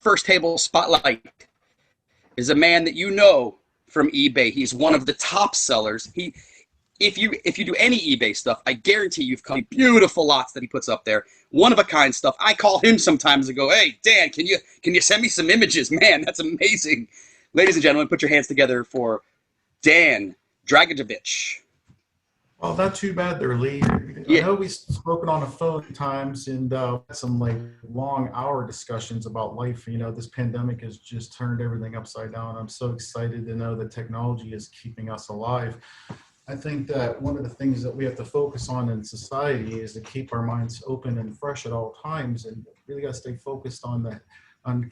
first table spotlight is a man that you know from eBay. He's one of the top sellers. If you do any eBay stuff, I guarantee you've come beautiful lots that he puts up there. One of a kind stuff. I call him sometimes and go, "Hey, Dan, can you send me some images? Man, that's amazing." Ladies and gentlemen, put your hands together for Dan Dragojevich. Well, not too bad there, Lee. I know we've spoken on the phone times and some like long hour discussions about life. You know, this pandemic has just turned everything upside down. I'm so excited to know that technology is keeping us alive. I think that one of the things that we have to focus on in society is to keep our minds open and fresh at all times, and really got to stay focused on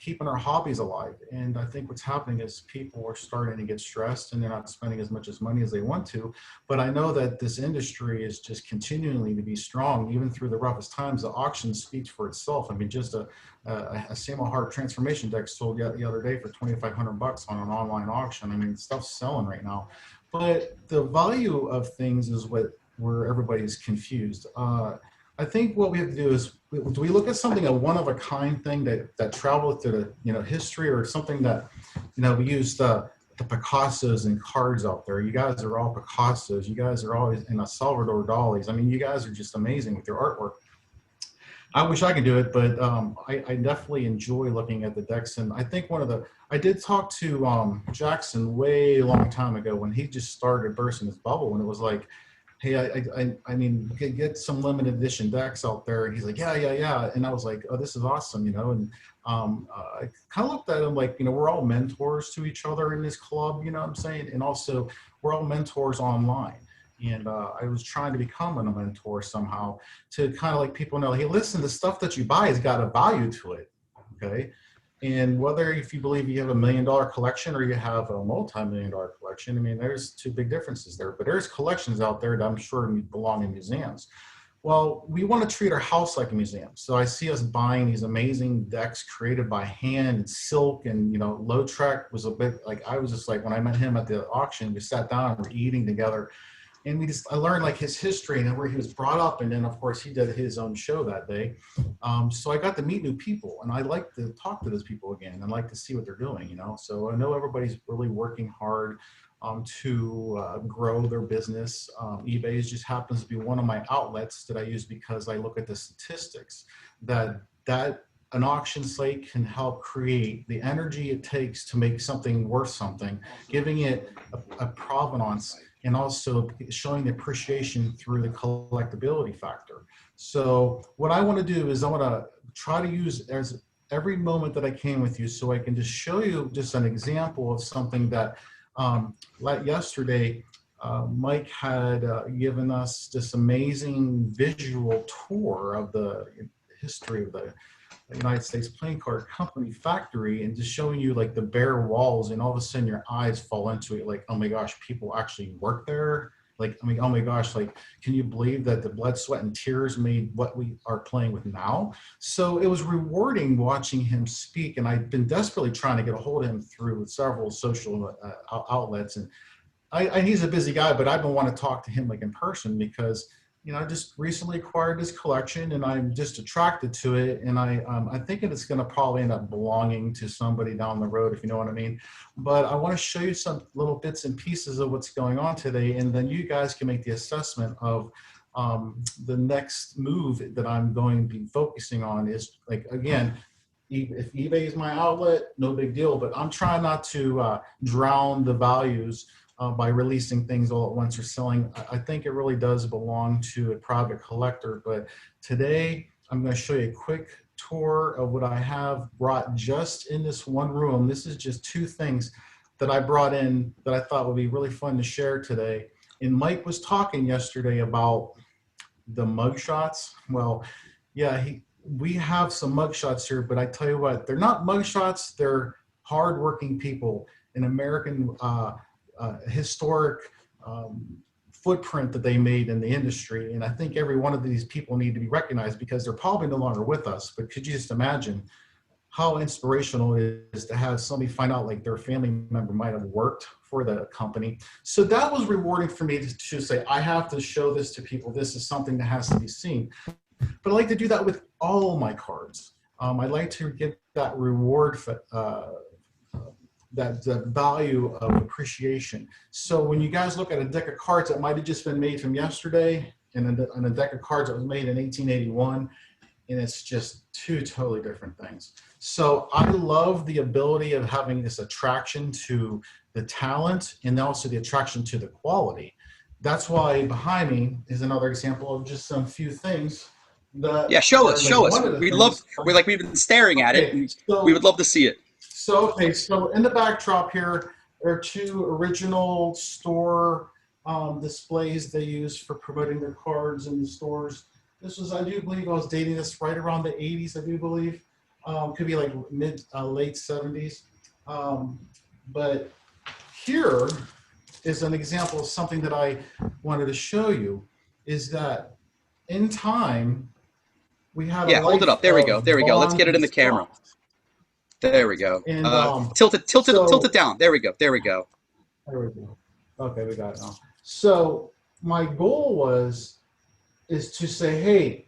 keeping our hobbies alive. And I think what's happening is people are starting to get stressed and they're not spending as much as money as they want to. But I know that this industry is just continually to be strong, even through the roughest times. The auction speaks for itself. I mean, just a Samuel Hart transformation deck sold the other day for $2,500 on an online auction. I mean, stuff's selling right now. But the value of things is where everybody's confused. I think what we have to do is, do we look at something, a one-of-a-kind thing that traveled through the history, or something that, we use the Picassos and cards out there. You guys are all Picassos. You guys are always in a Salvador Dali's. I mean, you guys are just amazing with your artwork. I wish I could do it, but I definitely enjoy looking at the decks. And I think I did talk to Jackson way long time ago when he just started bursting his bubble, and it was like, hey, I mean, get some limited edition decks out there. And he's like, yeah. And I was like, oh, this is awesome, And I kind of looked at him like, we're all mentors to each other in this club, you know what I'm saying? And also, we're all mentors online. And I was trying to become a mentor somehow to kind of like people know, hey, listen, the stuff that you buy has got a value to it, okay? And whether if you believe you have $1 million collection or you have a multi-million-dollar collection, I mean, there's two big differences there. But there's collections out there that I'm sure belong in museums. Well, we want to treat our house like a museum. So I see us buying these amazing decks created by hand and silk, and Lautrec was a bit like, I was just like, when I met him at the auction, we sat down and we're eating together. And I learned like his history and where he was brought up. And then of course he did his own show that day. So I got to meet new people, and I like to talk to those people again and like to see what they're doing, So I know everybody's really working hard to grow their business. eBay just happens to be one of my outlets that I use because I look at the statistics that an auction site can help create the energy it takes to make something worth something, giving it a provenance, and also showing the appreciation through the collectability factor. So what I want to do is I want to try to use as every moment that I can with you, so I can just show you just an example of something that like yesterday, Mike had given us this amazing visual tour of the history of the United States Playing Card Company factory, and just showing you like the bare walls, and all of a sudden your eyes fall into it like, oh my gosh, people actually work there. Like, I mean, oh my gosh, like, can you believe that the blood, sweat, and tears made what we are playing with now? So it was rewarding watching him speak, and I've been desperately trying to get a hold of him through several social outlets. And he's a busy guy, but I've been wanting to talk to him like in person because I just recently acquired this collection, and I'm just attracted to it. And I'm thinking it's going to probably end up belonging to somebody down the road, if you know what I mean. But I want to show you some little bits and pieces of what's going on today, and then you guys can make the assessment of the next move that I'm going to be focusing on. Is like, again, if eBay is my outlet, no big deal. But I'm trying not to drown the values by releasing things all at once or selling. I think it really does belong to a private collector. But today I'm going to show you a quick tour of what I have brought just in this one room. This is just two things that I brought in that I thought would be really fun to share today. And Mike was talking yesterday about the mugshots. Well, yeah, we have some mugshots here, but I tell you what, they're not mugshots. They're hardworking people in American historic footprint that they made in the industry. And I think every one of these people need to be recognized because they're probably no longer with us. But could you just imagine how inspirational it is to have somebody find out like their family member might have worked for the company? So that was rewarding for me to say, I have to show this to people. This is something that has to be seen. But I like to do that with all my cards. I like to give that reward for, that value of appreciation. So when you guys look at a deck of cards that might have just been made from yesterday, and a deck of cards that was made in 1881, and it's just two totally different things. So I love the ability of having this attraction to the talent and also the attraction to the quality. That's why behind me is another example of just some few things that Yeah, show us, show us. One of the We've been staring at it, and so, we would love to see it. So in the backdrop here are two original store displays they use for promoting their cards in the stores. This was, I do believe, I was dating this right around the 80s, I do believe. Could be like late 70s. But here is an example of something that I wanted to show you, is that in time, we had Yeah, hold it up. There we go. There we go. Let's get it in the camera. There we go. And, tilt it down. There we go. There we go. There we go. Okay, we got it now. So my goal is to say, hey,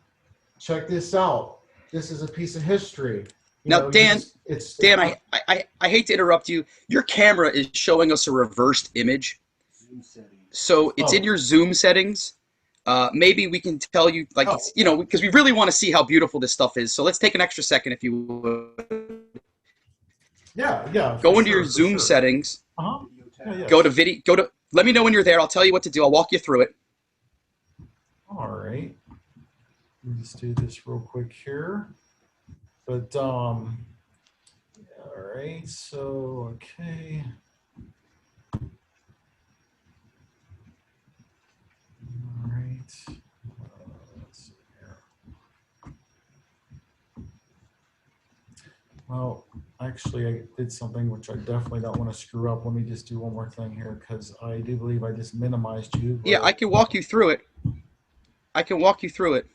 check this out. This is a piece of history. Now, Dan, I hate to interrupt you. Your camera is showing us a reversed image. So it's in your zoom settings. Maybe we can tell you, like, you know, because we really want to see how beautiful this stuff is. So let's take an extra second, if you would. Yeah. Go into your zoom settings. Yeah. Go to video. Let me know when you're there. I'll tell you what to do. I'll walk you through it. All right. Let me just do this real quick here. But all right. So okay. All right. Let's see here. Well, actually, I did something which I definitely don't want to screw up. Let me just do one more thing here, because I do believe I just minimized you. Yeah, I can walk you through it. I can walk you through it.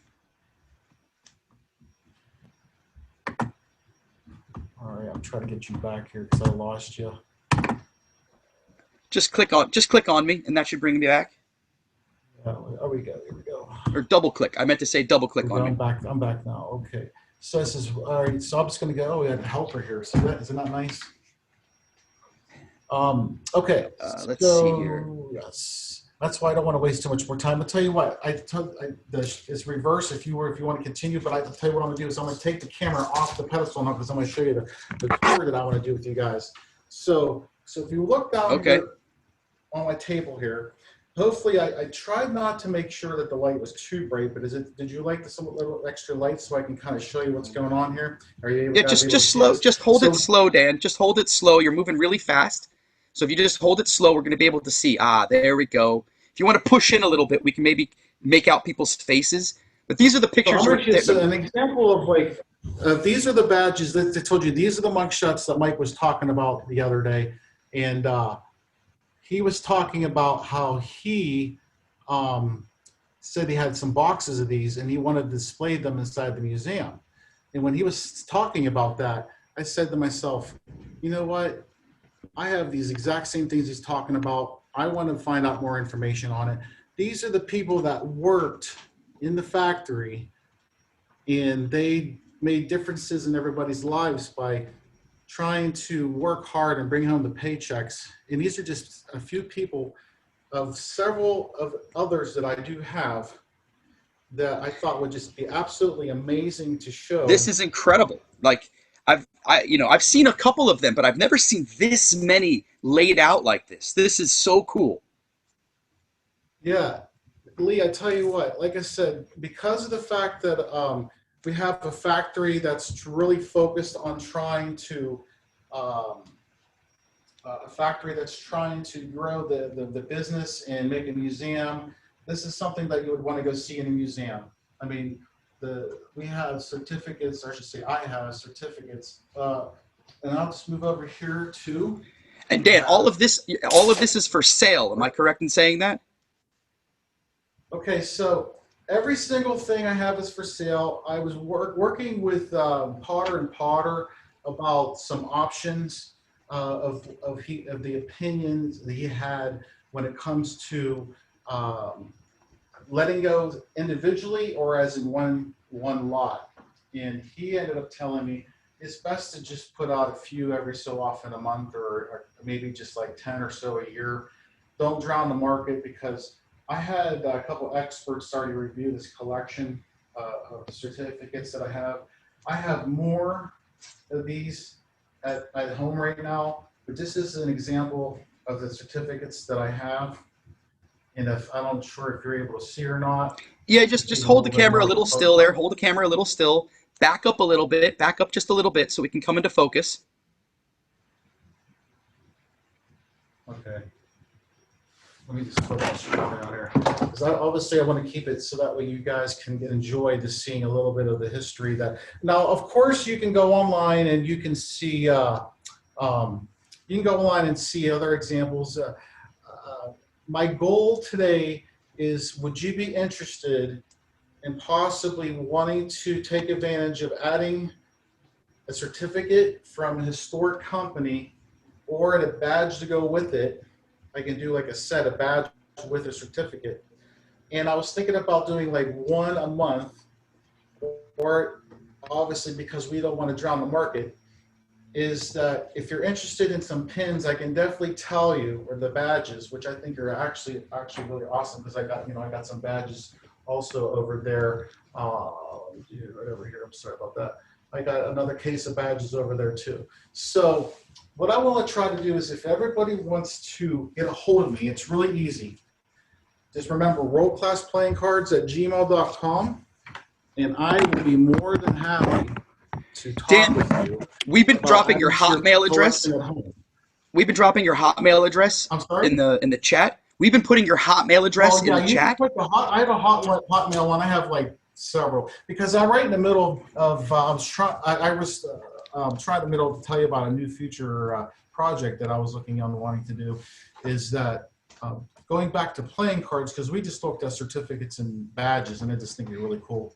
All right, I'm trying to get you back here because I lost you. Just click on me, and that should bring me back. Oh, we go. Here we go. Or double click. I meant to say double click on me. I'm back now. Okay. So this is all right. So I'm just going to go. We had a helper here. So isn't that nice? Okay. Let's see here. Yes. That's why I don't want to waste too much more time. I'll tell you what. It's reverse if you want to continue. But I'll tell you what I'm going to do is I'm going to take the camera off the pedestal now, because I'm going to show you the tour that I want to do with you guys. So if you look down here on my table here. Hopefully, I tried not to make sure that the light was too bright, but did you like the little extra light so I can kind of show you what's going on here? Are you able just slow. Just hold it slow, Dan. Just hold it slow. You're moving really fast. So if you just hold it slow, we're going to be able to see. There we go. If you want to push in a little bit, we can maybe make out people's faces. But these are the pictures. So an example of like, these are the badges that I told you. These are the mugshots that Mike was talking about the other day. And he was talking about how he said he had some boxes of these and he wanted to display them inside the museum. And when he was talking about that, I said to myself, you know what? I have these exact same things he's talking about. I want to find out more information on it. These are the people that worked in the factory, and they made differences in everybody's lives by trying to work hard and bring home the paychecks. And these are just a few people of several of others that I do have that I thought would just be absolutely amazing to show. This is incredible. Like I've seen a couple of them, but I've never seen this many laid out like this. This is so cool. Yeah, Lee, I tell you what, like I said, because of the fact that we have a factory that's really focused on trying to, a factory that's trying to grow the business and make a museum. This is something that you would want to go see in a museum. I mean, we have certificates, or I should say I have certificates. And I'll just move over here too. And Dan, all of this is for sale. Am I correct in saying that? Okay, so every single thing I have is for sale. I was working with Potter and Potter about some options of the opinions that he had when it comes to letting go individually or as in one lot. And he ended up telling me, it's best to just put out a few every so often a month, or maybe just like 10 or so a year. Don't drown the market, because I had a couple experts already review this collection of certificates that I have. I have more of these at home right now, but this is an example of the certificates that I have. And if I'm not sure if you're able to see or not, Yeah, just maybe a hold the little bit camera a more little close still there. up. Hold the camera a little still. Back up a little bit. Back up just a little bit so we can come into focus. Okay. Let me just put that screen down here. Because obviously I want to keep it so that way you guys can enjoy just seeing a little bit of the history that. Now, of course, you can go online and you can see other examples. My goal today is, would you be interested in possibly wanting to take advantage of adding a certificate from a historic company or a badge to go with it? I can do like a set of badge with a certificate. And I was thinking about doing like one a month, or obviously because we don't want to drown the market, is that if you're interested in some pins, I can definitely tell you, or the badges, which I think are actually really awesome, because I got some badges also over there. Let me do it right over here. I'm sorry about that. I got another case of badges over there too. So what I want to try to do is, if everybody wants to get a hold of me, it's really easy. Just remember, worldclassplayingcards@gmail.com, and I will be more than happy to talk with Dan, you we've been about dropping your adding to your Hotmail address. collection at home. We've been dropping your Hotmail address I'm sorry? in the chat. We've been putting your Hotmail address Well, in yeah, the you can chat. put I have a Hotmail one. I have like several, because I'm right in the middle of, I was trying in the middle to tell you about a new future project that I was looking on wanting to do, is that going back to playing cards, because we just looked at certificates and badges, and I just think they're really cool,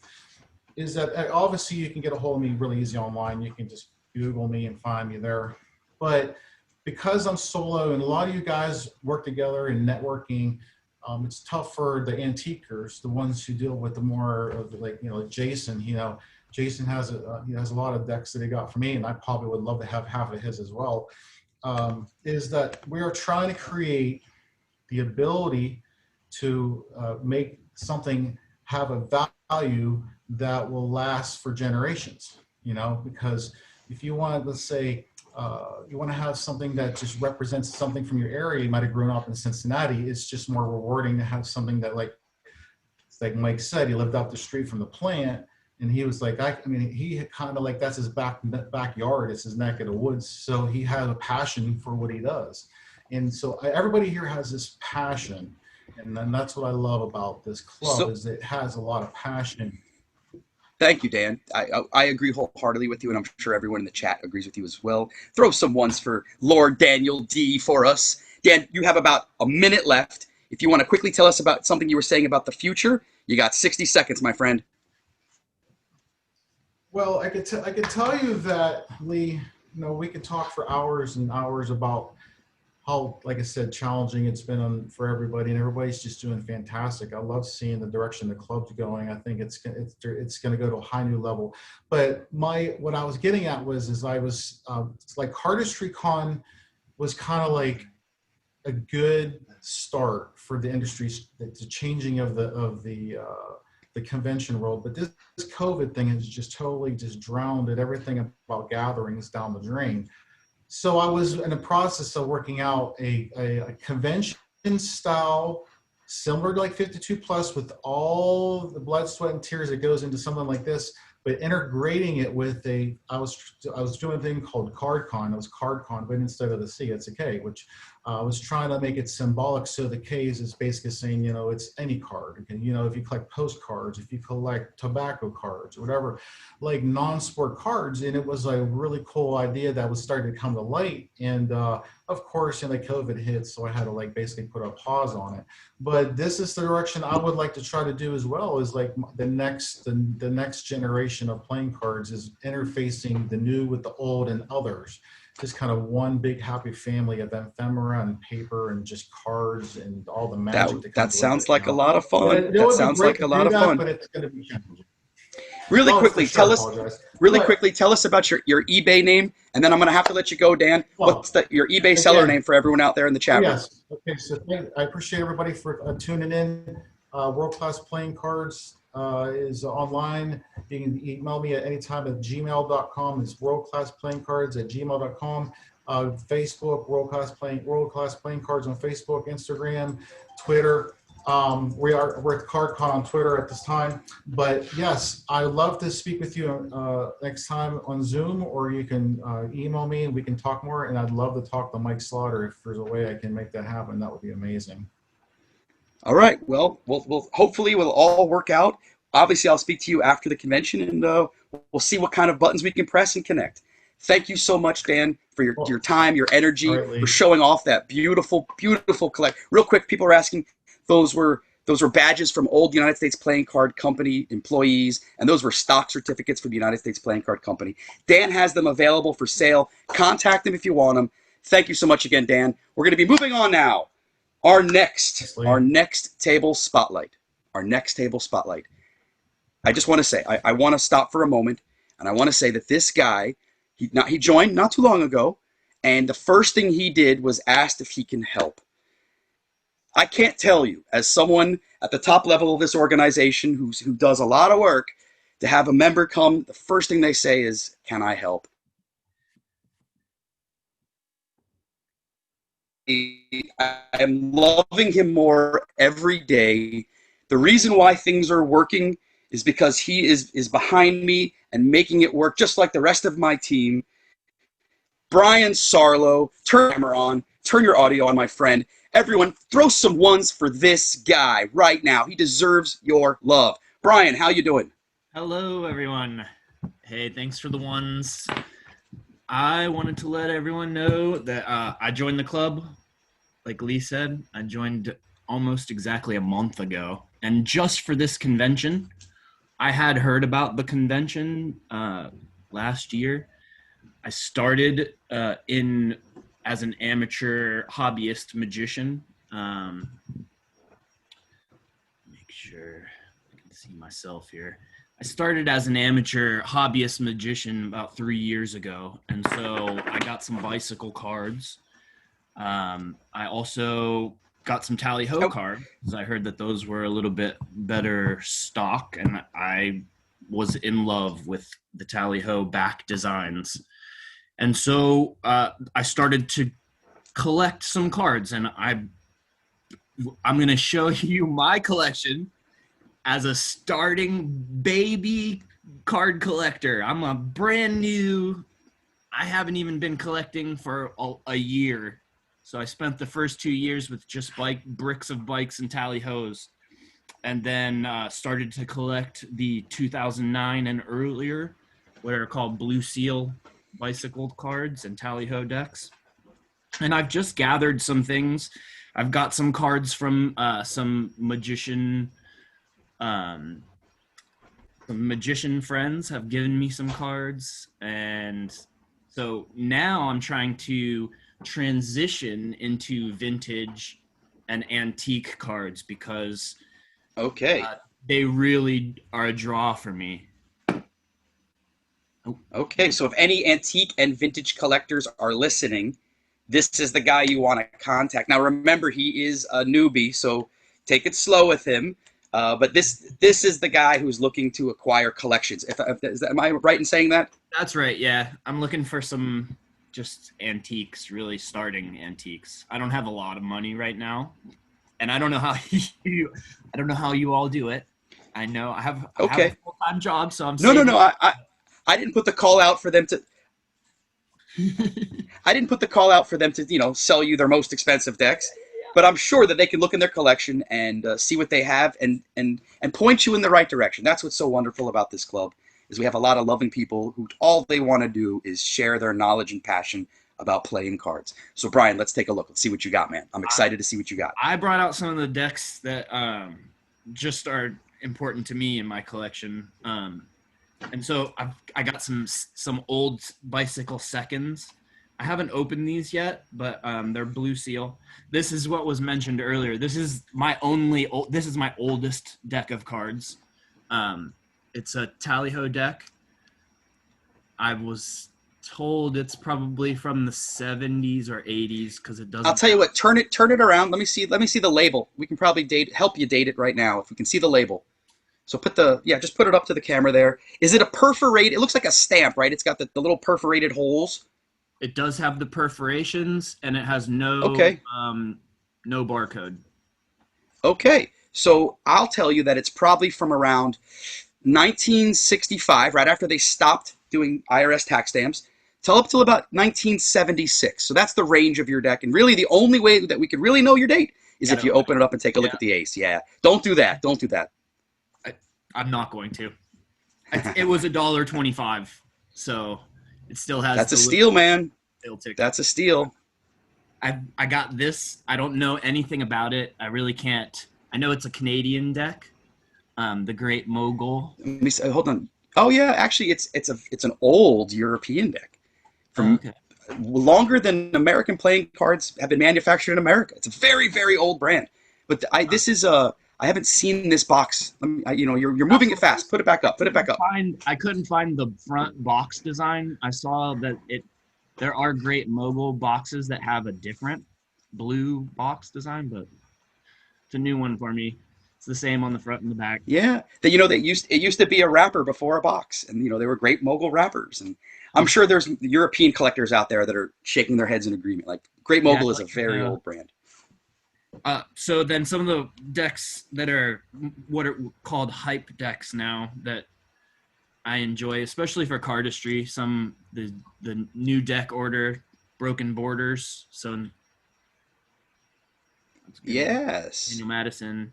is that obviously you can get a hold of me really easy online. You can just Google me and find me there. But because I'm solo and a lot of you guys work together in networking, it's tough for the antiquers, the ones who deal with the more of, like, Jason. Jason has a lot of decks that he got from me, and I probably would love to have half of his as well. Is that we are trying to create the ability to make something have a value that will last for generations, because if you want, let's say, you want to have something that just represents something from your area. You might have grown up in Cincinnati. It's just more rewarding to have something that, like Mike said, he lived up the street from the plant, and he was like, he kind of like, that's his backyard. It's his neck of the woods. So he has a passion for what he does. And so everybody here has this passion. And then that's what I love about this club, So is it has a lot of passion. thank you, Dan. I agree wholeheartedly with you, and I'm sure everyone in the chat agrees with you as well. Throw some ones for Lord Daniel D for us. Dan, you have about a minute left. If you want to quickly tell us about something you were saying about the future, you got 60 seconds, my friend. Well, I could tell you that, Lee, we could talk for hours and hours about how, like I said, challenging it's been for everybody, and everybody's just doing fantastic. I love seeing the direction the club's going. I think it's going to go to a high new level. But what I was getting at was, it's like Cardistry Con was kind of like a good start for the industry, the changing of the convention world. But this COVID thing has just totally just drowned everything about gatherings down the drain. So I was in the process of working out a convention style, similar to like 52 plus, with all the blood, sweat, and tears that goes into something like this, but integrating it with I was doing a thing called CardCon. It was CardCon, but instead of the C, it's a K, which I was trying to make it symbolic. So the K's is basically saying, it's any card. And, if you collect postcards, if you collect tobacco cards, or whatever, like non-sport cards. And it was a really cool idea that was starting to come to light. And of course, COVID hit, so I had to basically put a pause on it. But this is the direction I would like to try to do as well, is like the next generation of playing cards is interfacing the new with the old and others. Just kind of one big happy family of ephemera and paper and just cards and all the magic that comes with it. Sounds like a lot of fun. It would be great to do that, fun. but it's going to be challenging. Really Oh, for quickly, sure. I tell us. apologize. Really But quickly, tell us about your eBay name, and then I'm gonna have to let you go, Dan. well, What's your eBay seller again, name for everyone out there in the oh chat room? yes. Okay, so I appreciate everybody for tuning in. World Class Playing Cards is online. You can email me at any time at gmail.com. It's worldclassplayingcards@gmail.com. Facebook, World Class Playing Cards on Facebook, Instagram, Twitter. We're at CardCon on Twitter at this time. But yes, I love to speak with you next time on Zoom, or you can email me and we can talk more. And I'd love to talk to Mike Slaughter. If there's a way I can make that happen, that would be amazing. All right. Well, we'll hopefully we'll all work out. Obviously, I'll speak to you after the convention, and we'll see what kind of buttons we can press and connect. Thank you so much, Dan, for your Well, time, your all energy, right, for Lee. showing off that beautiful, beautiful collect. Real quick, people are asking, those were badges from old United States Playing Card Company employees, and those were stock certificates for the United States Playing Card Company. Dan has them available for sale. Contact him if you want them. Thank you so much again, Dan. We're going to be moving on now. Our next, Thanks, Lee. our next table spotlight. Our next table spotlight. I just want to say, I want to stop for a moment, and I want to say that this guy, he joined not too long ago, and the first thing he did was asked if he can help. I can't tell you, as someone at the top level of this organization who does a lot of work, to have a member come, the first thing they say is, "Can I help?" I'm loving him more every day. The reason why things are working is because he is behind me and making it work, just like the rest of my team. Brian Sarlo, turn your camera on, turn your audio on, my friend. Everyone, throw some ones for this guy right now. He deserves your love. Brian, how you doing? Hello, everyone. Hey, thanks for the ones. I wanted to let everyone know that I joined the club. Like Lee said, I joined almost exactly a month ago. And just for this convention, I had heard about the convention last year. I started as an amateur hobbyist magician. Make sure I can see myself here. I started as an amateur hobbyist magician about 3 years ago, and so I got some bicycle cards. I also got some tally-ho cards, because I heard that those were a little bit better stock, and I was in love with the tally-ho back designs. And so I started to collect some cards, and I'm going to show you my collection as a starting baby card collector. I'm a brand new, I haven't even been collecting for a year. So I spent the first 2 years with just bricks of bikes and tally-hos, and then started to collect the 2009 and earlier, what are called Blue Seal bicycle cards and tally-ho decks. And I've just gathered some things. I've got some cards from some magician friends have given me some cards, and so now I'm trying to transition into vintage and antique cards, because Okay. they really are a draw for me. Okay, so if any antique and vintage collectors are listening, this is the guy you want to contact. Now, remember, he is a newbie, so take it slow with him. But this is the guy who's looking to acquire collections. Am I right in saying that? That's right, yeah. I'm looking for some just antiques, really starting antiques. I don't have a lot of money right now, and I don't know how you all do it. I know I have a full-time job, so I'm No. I didn't put the call out for them to. I didn't put the call out for them to sell you their most expensive decks, but I'm sure that they can look in their collection and see what they have and point you in the right direction. That's what's so wonderful about this club, is we have a lot of loving people who all they want to do is share their knowledge and passion about playing cards. So Brian, let's take a look. Let's see what you got, man. I'm excited to see what you got. I brought out some of the decks that just are important to me in my collection. And so I got some old bicycle seconds. I haven't opened these yet, but they're Blue Seal. This is what was mentioned earlier. This is my oldest deck of cards. It's a tally-ho deck. I was told it's probably from the 70s or 80s because it doesn't. I'll tell you what. Turn it around. Let me see the label. We can probably help you date it right now if we can see the label. So just put it up to the camera there. Is it a perforated? It looks like a stamp, right? It's got the little perforated holes. It does have the perforations, and it has no barcode. Okay, so I'll tell you that it's probably from around 1965, right after they stopped doing IRS tax stamps, till up till about 1976. So that's the range of your deck. And really, the only way that we could really know your date is if you open it up and take a look at the ace. Yeah, don't do that. Don't do that. I'm not going to. It was $1.25, so it still has. That's a steal, man. Ticket. That's a steal. I got this. I don't know anything about it. I really can't. I know it's a Canadian deck, the Great Mogul. Let me say, hold on. Oh yeah, actually, it's an old European deck from longer than American playing cards have been manufactured in America. It's a very, very old brand. But I haven't seen this box. You're moving it fast. Put it back up. Put it back up. I couldn't find the front box design. I saw that there are Great Mogul boxes that have a different blue box design, but it's a new one for me. It's the same on the front and the back. Yeah, it used to be a wrapper before a box, and they were Great Mogul wrappers. And I'm sure there's European collectors out there that are shaking their heads in agreement. Like Great Mogul is a very old brand. So then some of the decks that are what are called hype decks now that I enjoy, especially for cardistry, the new deck order, Broken Borders. So yes, Daniel Madison,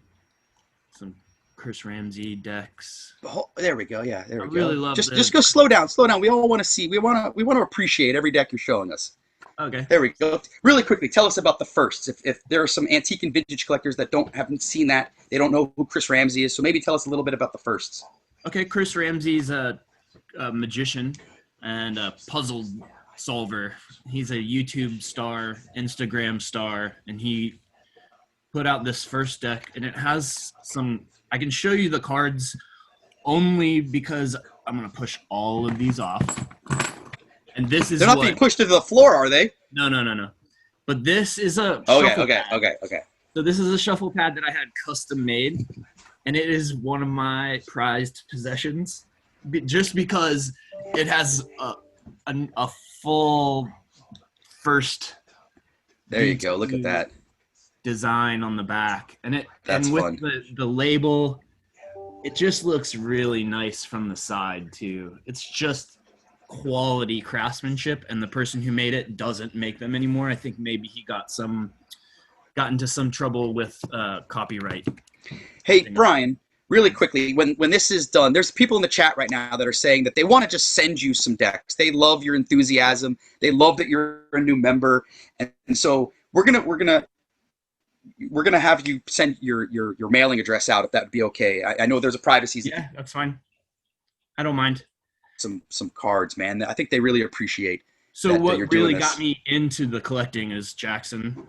some Chris Ramsey decks. Oh, there we go. Yeah, there we go. I really love this. Just go slow down. We all want to see. We want to appreciate every deck you're showing us. Okay. There we go. Really quickly, tell us about the firsts. If there are some antique and vintage collectors that haven't seen that, they don't know who Chris Ramsey is. So maybe tell us a little bit about the firsts. Okay, Chris Ramsey's a magician and a puzzle solver. He's a YouTube star, Instagram star, and he put out this first deck, and it has some. I can show you the cards only because I'm gonna push all of these off. And this is they're not being pushed to the floor, are they? No. But this is a okay. So this is a shuffle pad that I had custom made, and it is one of my prized possessions, just because it has a full first. There you go. Look at that design on the back, and that's with fun. the label, it just looks really nice from the side too. It's just quality craftsmanship, and the person who made it doesn't make them anymore. I think maybe he got into some trouble with copyright. Hey, Brian, really quickly, when this is done, there's people in the chat right now that are saying that they want to just send you some decks. They love your enthusiasm. They love that you're a new member, and so we're gonna have you send your mailing address out if that would be okay. I know there's a privacy. Yeah, that's fine. I don't mind. Some cards, man. I think they really appreciate. So what really got me into the collecting is Jackson.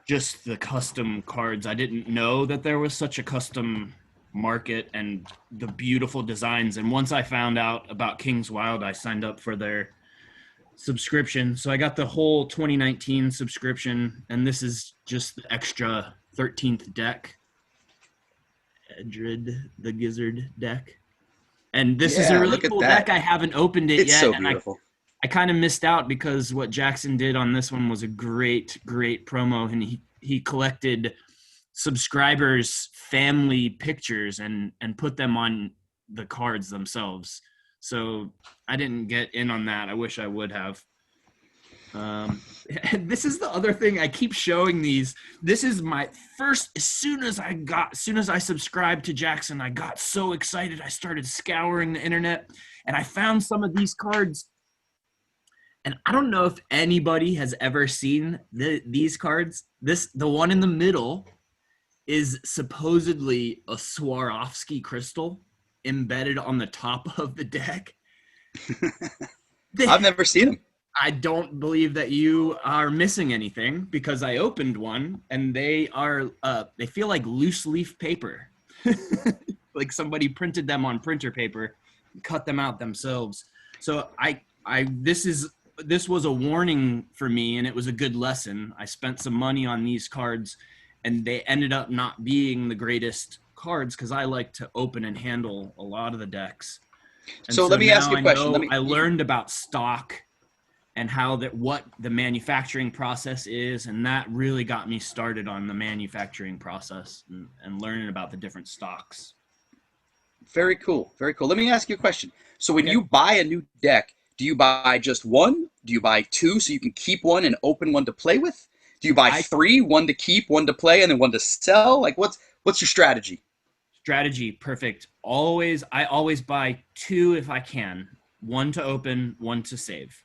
Just the custom cards. I didn't know that there was such a custom market and the beautiful designs. And once I found out about King's Wild, I signed up for their subscription. So I got the whole 2019 subscription, and this is just the extra 13th deck. Edred the Gizzard deck. And this is a really cool deck. I haven't opened it yet. It's so beautiful. I kind of missed out because what Jackson did on this one was a great promo, and he collected subscribers' family pictures and put them on the cards themselves. So I didn't get in on that. I wish I would have. This is the other thing. I keep showing these. This is my first. As soon as I subscribed to Jackson, I got so excited. I started scouring the internet, and I found some of these cards. And I don't know if anybody has ever seen these cards. The one in the middle is supposedly a Swarovski crystal embedded on the top of the deck. I've never seen them. I don't believe that you are missing anything because I opened one and they feel like loose leaf paper. like somebody printed them on printer paper, cut them out themselves. So this was a warning for me, and it was a good lesson. I spent some money on these cards, and they ended up not being the greatest cards because I like to open and handle a lot of the decks. And So let me ask you a question. I learned about stock and what the manufacturing process is, and that really got me started on the manufacturing process and learning about the different stocks. Very cool. Very cool. Let me ask you a question. So when you buy a new deck, do you buy just one? Do you buy two so you can keep one and open one to play with? Do you buy three, one to keep, one to play, and then one to sell? Like what's your strategy? Strategy, perfect. I always buy two if I can. One to open, one to save.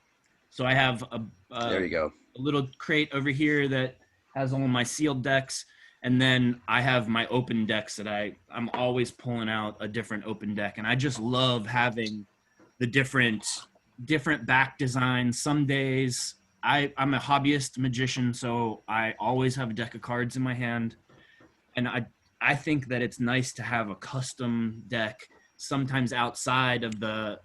So I have there you go. A little crate over here that has all of my sealed decks. And then I have my open decks that I'm always pulling out a different open deck. And I just love having the different back designs. Some days I'm a hobbyist magician, so I always have a deck of cards in my hand. And I think that it's nice to have a custom deck, sometimes outside of the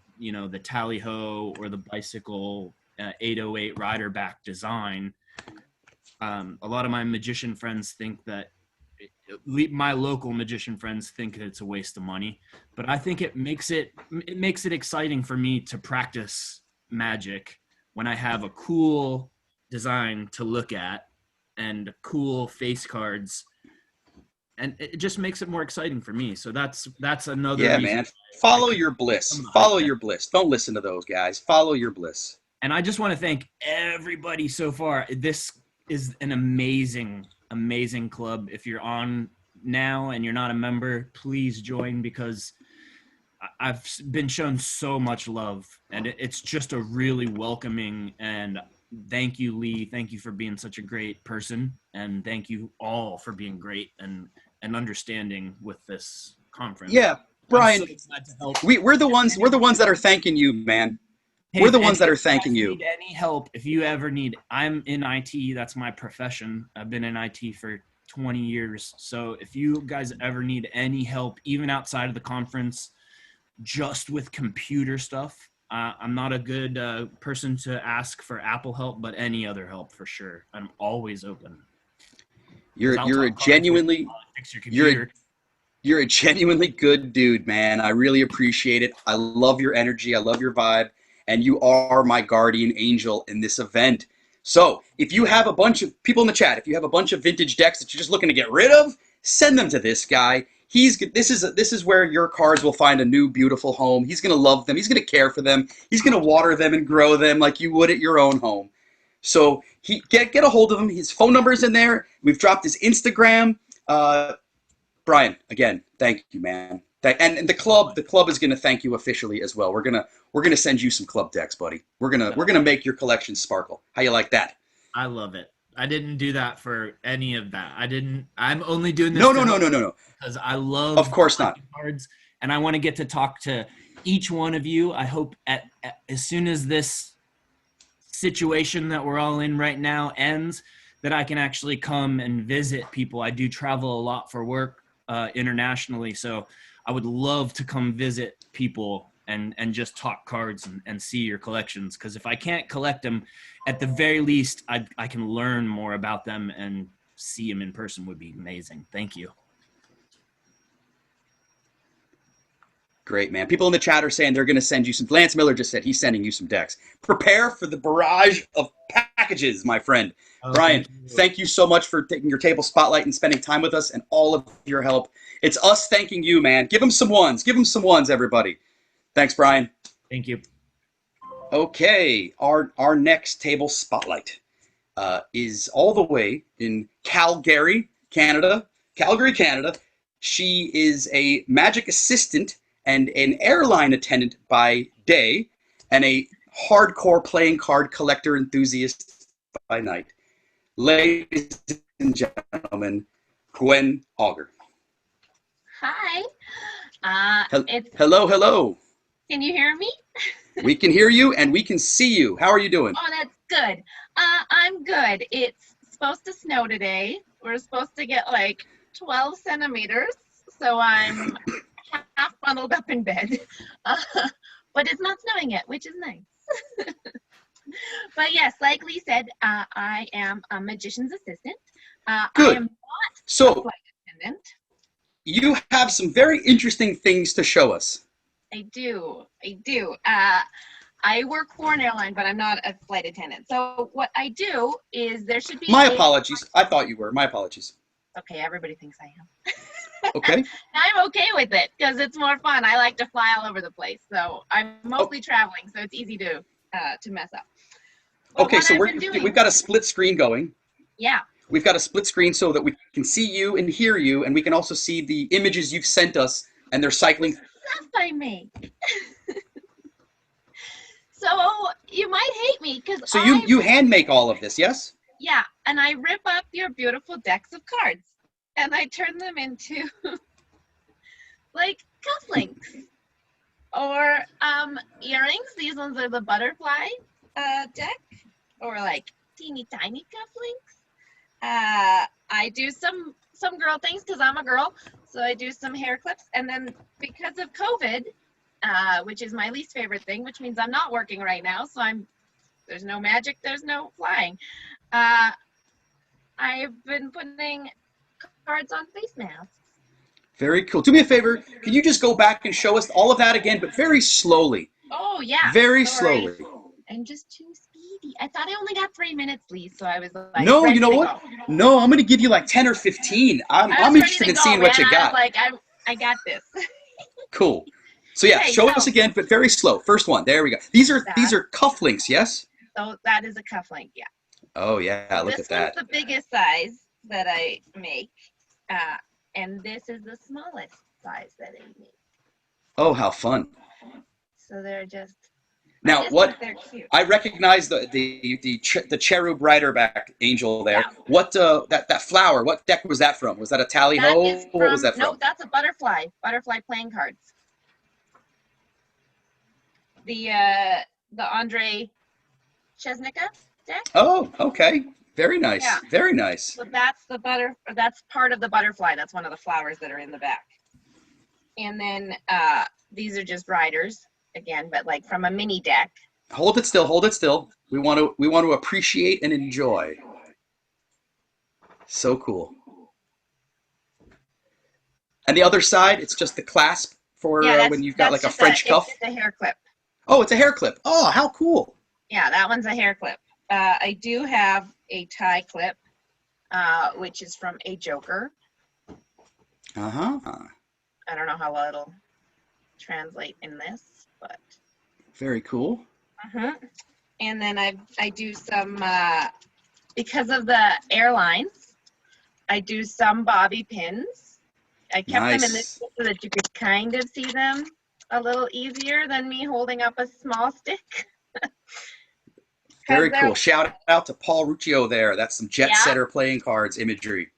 tally-ho or the bicycle 808 rider back design. A lot of my magician friends think that my local magician friends think that it's a waste of money, but I think it makes it exciting for me to practice magic when I have a cool design to look at and cool face cards, and it just makes it more exciting for me. So that's another reason. Man. Follow your bliss. Follow your bliss. Don't listen to those guys. Follow your bliss. And I just want to thank everybody so far. This is an amazing, amazing club. If you're on now and you're not a member, please join, because I've been shown so much love, and it's just a really welcoming. And thank you, Lee. Thank you for being such a great person, and thank you all for being great and understanding with this conference. Yeah, Brian, so glad to help. We're the ones that are thanking you, man. Hey, we're the ones that are thanking you. If you need any help, if you ever need, I'm in IT. That's my profession. I've been in IT for 20 years. So if you guys ever need any help, even outside of the conference, just with computer stuff, I'm not a good person to ask for Apple help, but any other help for sure. I'm always open. You're a genuinely good dude, man. I really appreciate it. I love your energy. I love your vibe. And you are my guardian angel in this event. So if you have a bunch of people in the chat, if you have a bunch of vintage decks that you're just looking to get rid of, send them to this guy. This is where your cards will find a new beautiful home. He's going to love them. He's going to care for them. He's going to water them and grow them like you would at your own home. So get a hold of him. His phone number is in there. We've dropped his Instagram. Brian, again, thank you, man. And the club is going to thank you officially as well. We're gonna send you some club decks, buddy. We're gonna make your collection sparkle. How you like that? I love it. I didn't do that for any of that. I'm only doing this. No. Because I love. Of course not. Cards, and I want to get to talk to each one of you. I hope as soon as this situation that we're all in right now ends, that I can actually come and visit people. I do travel a lot for work internationally, so I would love to come visit people and just talk cards and see your collections. Because if I can't collect them, at the very least, I can learn more about them, and see them in person would be amazing. Thank you. Great, man. People in the chat are saying they're going to send you some. Lance Miller just said he's sending you some decks. Prepare for the barrage of packages, my friend. Brian, thank you so much for taking your table spotlight and spending time with us and all of your help. It's us thanking you, man. Give them some ones. Give them some ones, everybody. Thanks, Brian. Thank you. Okay, our next table spotlight is all the way in Calgary, Canada. Calgary, Canada. She is a magic assistant and an airline attendant by day, and a hardcore playing card collector enthusiast by night. Ladies and gentlemen, Gwyn Auger. Hi. Hello. Can you hear me? We can hear you and we can see you. How are you doing? Oh, that's good. I'm good. It's supposed to snow today. We're supposed to get like 12 centimeters. So I'm half bundled up in bed. But it's not snowing yet, which is nice. But yes, like Lee said, I am a magician's assistant. Good. I am not a So flight attendant. you have some very interesting things to show us. I do. I work for an airline, but I'm not a flight attendant. So what I do is there should be My apologies. I thought you were. My apologies. Okay, everybody thinks I am. Okay. I'm okay with it because it's more fun. I like to fly all over the place. So I'm mostly traveling, so it's easy to mess up. But Okay, so what I've been doing- we've got a split screen going. Yeah. We've got a split screen so that we can see you and hear you, and we can also see the images you've sent us, and they're cycling. Stuff I make. So you might hate me because So you hand make all of this, yes? Yeah, and I rip up your beautiful decks of cards and I turn them into like cufflinks or earrings. These ones are the butterfly deck, or like teeny tiny cufflinks. I do some girl things because I'm a girl, so I do some hair clips. And then because of COVID, which is my least favorite thing, which means I'm not working right now, so there's no magic, there's no flying. I've been putting cards on face masks. Very cool. Do me a favor. Can you just go back and show us all of that again, but very slowly? Oh, yeah. Very Sorry. slowly. I'm just too speedy. I thought I only got 3 minutes, Lee, so I was like, No, ready you know to what? go. No, I'm going to give you like 10 or 15. I'm I was interested ready in to seeing go, what you man. I was got. like, I got this. Cool. So yeah, Okay, show so- us again, but very slow. First one. There we go. These are cufflinks, yes? So that is a cufflink, yeah. Oh yeah, So look this at that. one's the biggest size that I make, and this is the smallest size that I make. Oh, how fun. So they're just. Now, I just what? think they're cute. I recognize the cherub riderback angel there. Yeah. What that flower? What deck was that from? Was that a tally That ho? is from, What was that from? No, that's a butterfly playing cards. The Andre Chesnica deck. Oh, okay. Very nice. Yeah. Very nice. So that's that's part of the butterfly. That's one of the flowers that are in the back. And then these are just riders again, but like from a mini deck. Hold it still. Hold it still. We want to appreciate and enjoy. So cool. And the other side, it's just the clasp for when you've got like a French cuff. It's just a hair clip. Oh, it's a hair clip. Oh, how cool. Yeah, that one's a hair clip. I do have a tie clip, which is from a Joker. Uh-huh. I don't know how well it'll translate in this, but. Very cool. And then I do some, because of the airlines, I do some bobby pins. I kept them in this so that you could kind of see them a little easier than me holding up a small stick. Very cool. Shout out to Paul Ruccio there. That's some jet setter playing cards imagery.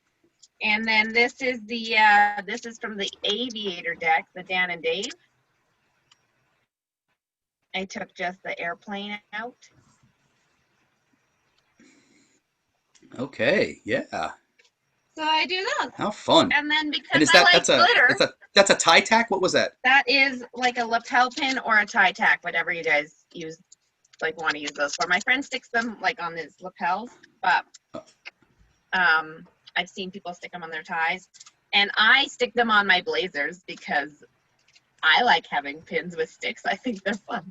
And then this is this is from the Aviator deck, the Dan and Dave. I took just the airplane out. Okay, yeah. So I do those. How fun. And then because And is I that like glitter. that's a tie tack? What was that? That is like a lapel pin or a tie tack, whatever you guys use, like want to use those for. My friend sticks them like on his lapels, but I've seen people stick them on their ties, and I stick them on my blazers because I like having pins with sticks. I think they're fun.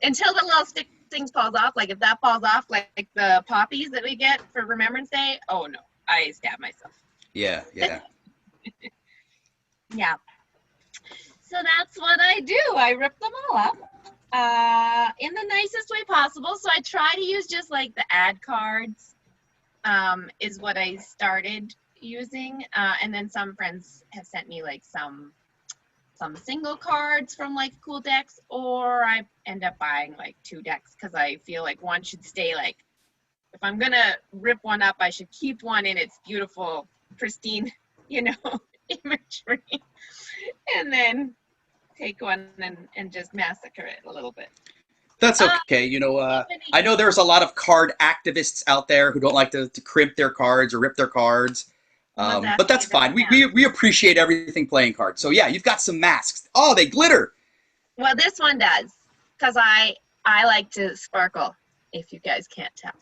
Until the little stick thing falls off, like if that falls off, like the poppies that we get for Remembrance Day, oh no, I stab myself. Yeah, yeah. Yeah. So that's what I do. I rip them all up in the nicest way possible. So I try to use just like the ad cards is what I started using. And then some friends have sent me like some single cards from like cool decks, or I end up buying like 2 decks because I feel like one should stay like, if I'm going to rip one up, I should keep one in its beautiful, pristine, imagery. And then take one and just massacre it a little bit. That's okay. I know there's a lot of card activists out there who don't like to crimp their cards or rip their cards. Someone's But that's asking fine. about We appreciate everything playing cards. So yeah, you've got some masks. Oh, they glitter. Well, this one does, because I like to sparkle, if you guys can't tell.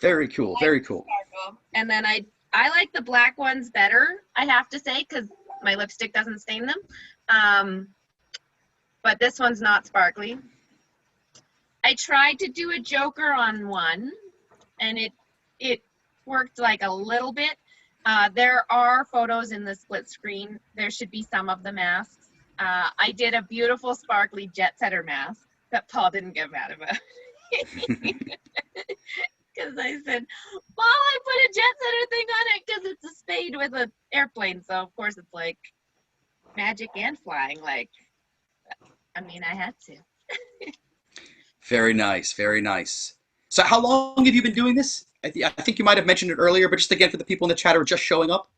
Very cool. Very cool. Sparkle. And then I like the black ones better, I have to say, because my lipstick doesn't stain them. But this one's not sparkly. I tried to do a Joker on one, and it worked like a little bit. There are photos in the split screen. There should be some of the masks. I did a beautiful sparkly jet setter mask that Paul didn't get mad about. Because I said, well, I put a jet setter thing on it because it's a spade with an airplane. So, of course, it's like magic and flying. Like, I mean, I had to. Very nice. Very nice. So how long have you been doing this? I think you might have mentioned it earlier, but just again for the people in the chat who are just showing up.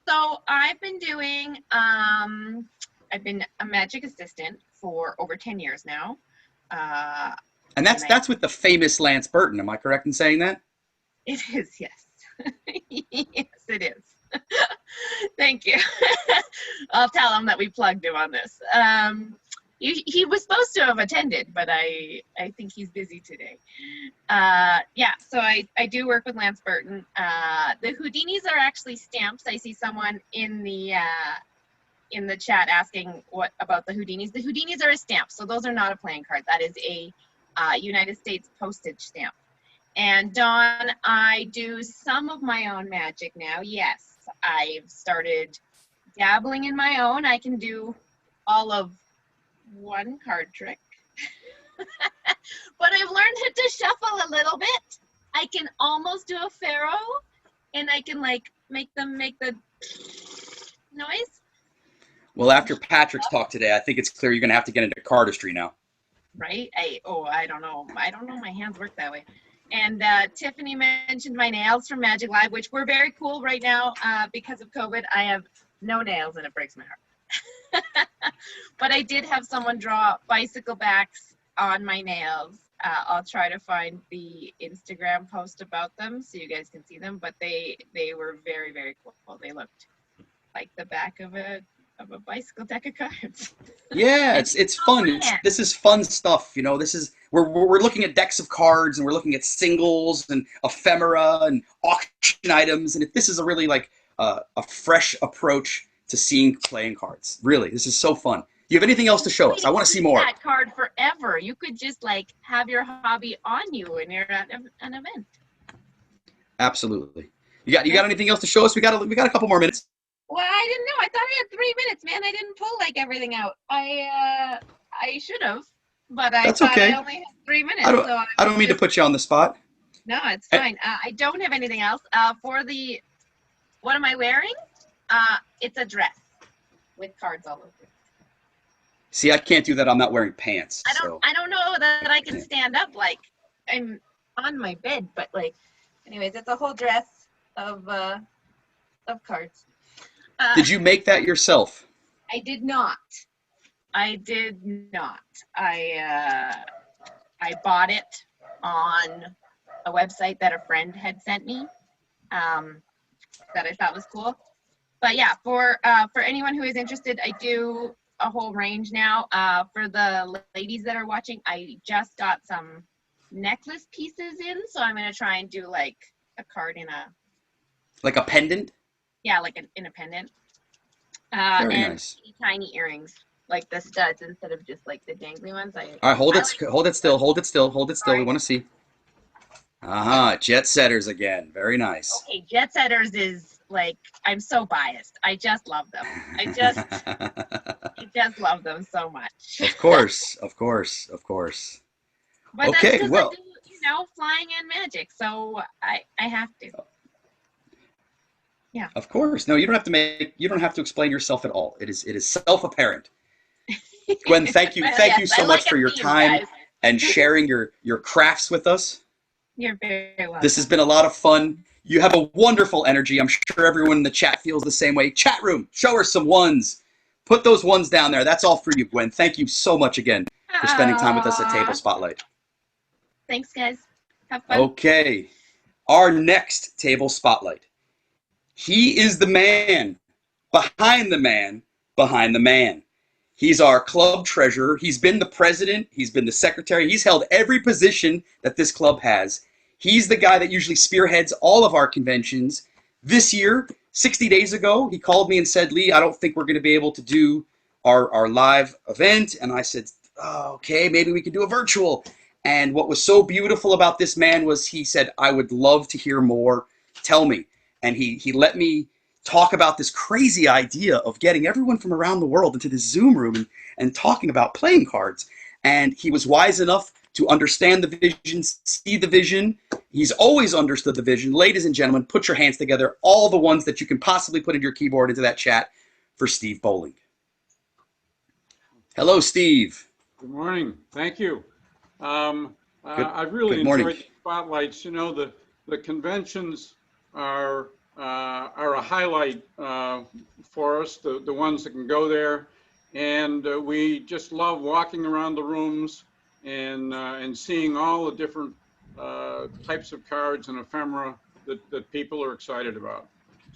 So I've been doing, I've been a magic assistant for over 10 years now. And that's with the famous Lance Burton. Am I correct in saying that? It is, yes. Yes, it is. Thank you. I'll tell him that we plugged him on this. He was supposed to have attended, but I think he's busy today. Yeah, so I do work with Lance Burton. The Houdinis are actually stamps. I see someone in the chat asking what about the Houdinis. The Houdinis are a stamp, so those are not a playing card. That is a United States postage stamp. And Dawn, I do some of my own magic now. Yes, I've started dabbling in my own. I can do all of one card trick. But I've learned how to shuffle a little bit. I can almost do a pharaoh, and I can like make them make the noise. Well, after Patrick's talk today, I think it's clear you're going to have to get into cardistry now. Right? I don't know. I don't know my hands work that way. And Tiffany mentioned my nails from Magic Live, which were very cool right now because of COVID. I have no nails, and it breaks my heart. But I did have someone draw bicycle backs on my nails. I'll try to find the Instagram post about them so you guys can see them. But they were very, very cool. They looked like the back of a bicycle deck of cards. Yeah, it's fun. This is fun stuff. You know, we're looking at decks of cards, and we're looking at singles and ephemera and auction items. And if this is a really like a fresh approach to seeing playing cards. Really, this is so fun. Do you have anything else to show us? I want to see more. That card forever. You could just like have your hobby on you when you're at an event. Absolutely. You got anything else to show us? We got a couple more minutes. Well, I didn't know. I thought I had 3 minutes, man. I didn't pull like everything out. I should have, but I That's thought okay. I only had 3 minutes. I don't mean to put you on the spot. No, it's fine. I don't have anything else. What am I wearing? It's a dress with cards all over it. See, I can't do that. I'm not wearing pants. I don't know that I can stand up like I'm on my bed, but like, anyways, it's a whole dress of cards. Did you make that yourself? I did not. I bought it on a website that a friend had sent me that I thought was cool. But yeah, for anyone who is interested, I do a whole range now. For the ladies that are watching, I just got some necklace pieces in, so I'm going to try and do like a card in a... Like a pendant? Yeah, like in a pendant. Very and nice. Tiny earrings, like the studs instead of just like the dangly ones. All right, hold it still. We want to see. Jet setters again. Very nice. Okay, jet setters is like, I'm so biased. I just love them. I just love them so much. Of course. But Okay, that's well. I do, flying and magic, so I have to. Yeah. Of course. No, you don't have to explain yourself at all. It is self-apparent. Gwen, thank you so much for your time and sharing your crafts with us. You're very welcome. This has been a lot of fun. You have a wonderful energy. I'm sure everyone in the chat feels the same way. Chat room, show her some ones. Put those ones down there. That's all for you, Gwen. Thank you so much again for spending time with us at Table Spotlight. Thanks, guys. Have fun. Okay. Our next Table Spotlight He is the man behind the man behind the man. He's our club treasurer. He's been the president. He's been the secretary. He's held every position that this club has. He's the guy that usually spearheads all of our conventions. This year, 60 days ago, he called me and said, Lee, I don't think we're going to be able to do our live event. And I said, oh, okay, maybe we could do a virtual. And what was so beautiful about this man was he said, I would love to hear more. Tell me. And he let me talk about this crazy idea of getting everyone from around the world into this Zoom room and talking about playing cards. And he was wise enough to understand the vision, see the vision. He's always understood the vision. Ladies and gentlemen, put your hands together, all the ones that you can possibly put in your keyboard into that chat for Steve Bowling. Hello, Steve. Good morning. Thank you. I've really enjoyed the spotlights. You know, the conventions are a highlight for us, the ones that can go there. And we just love walking around the rooms and seeing all the different types of cards and ephemera that people are excited about.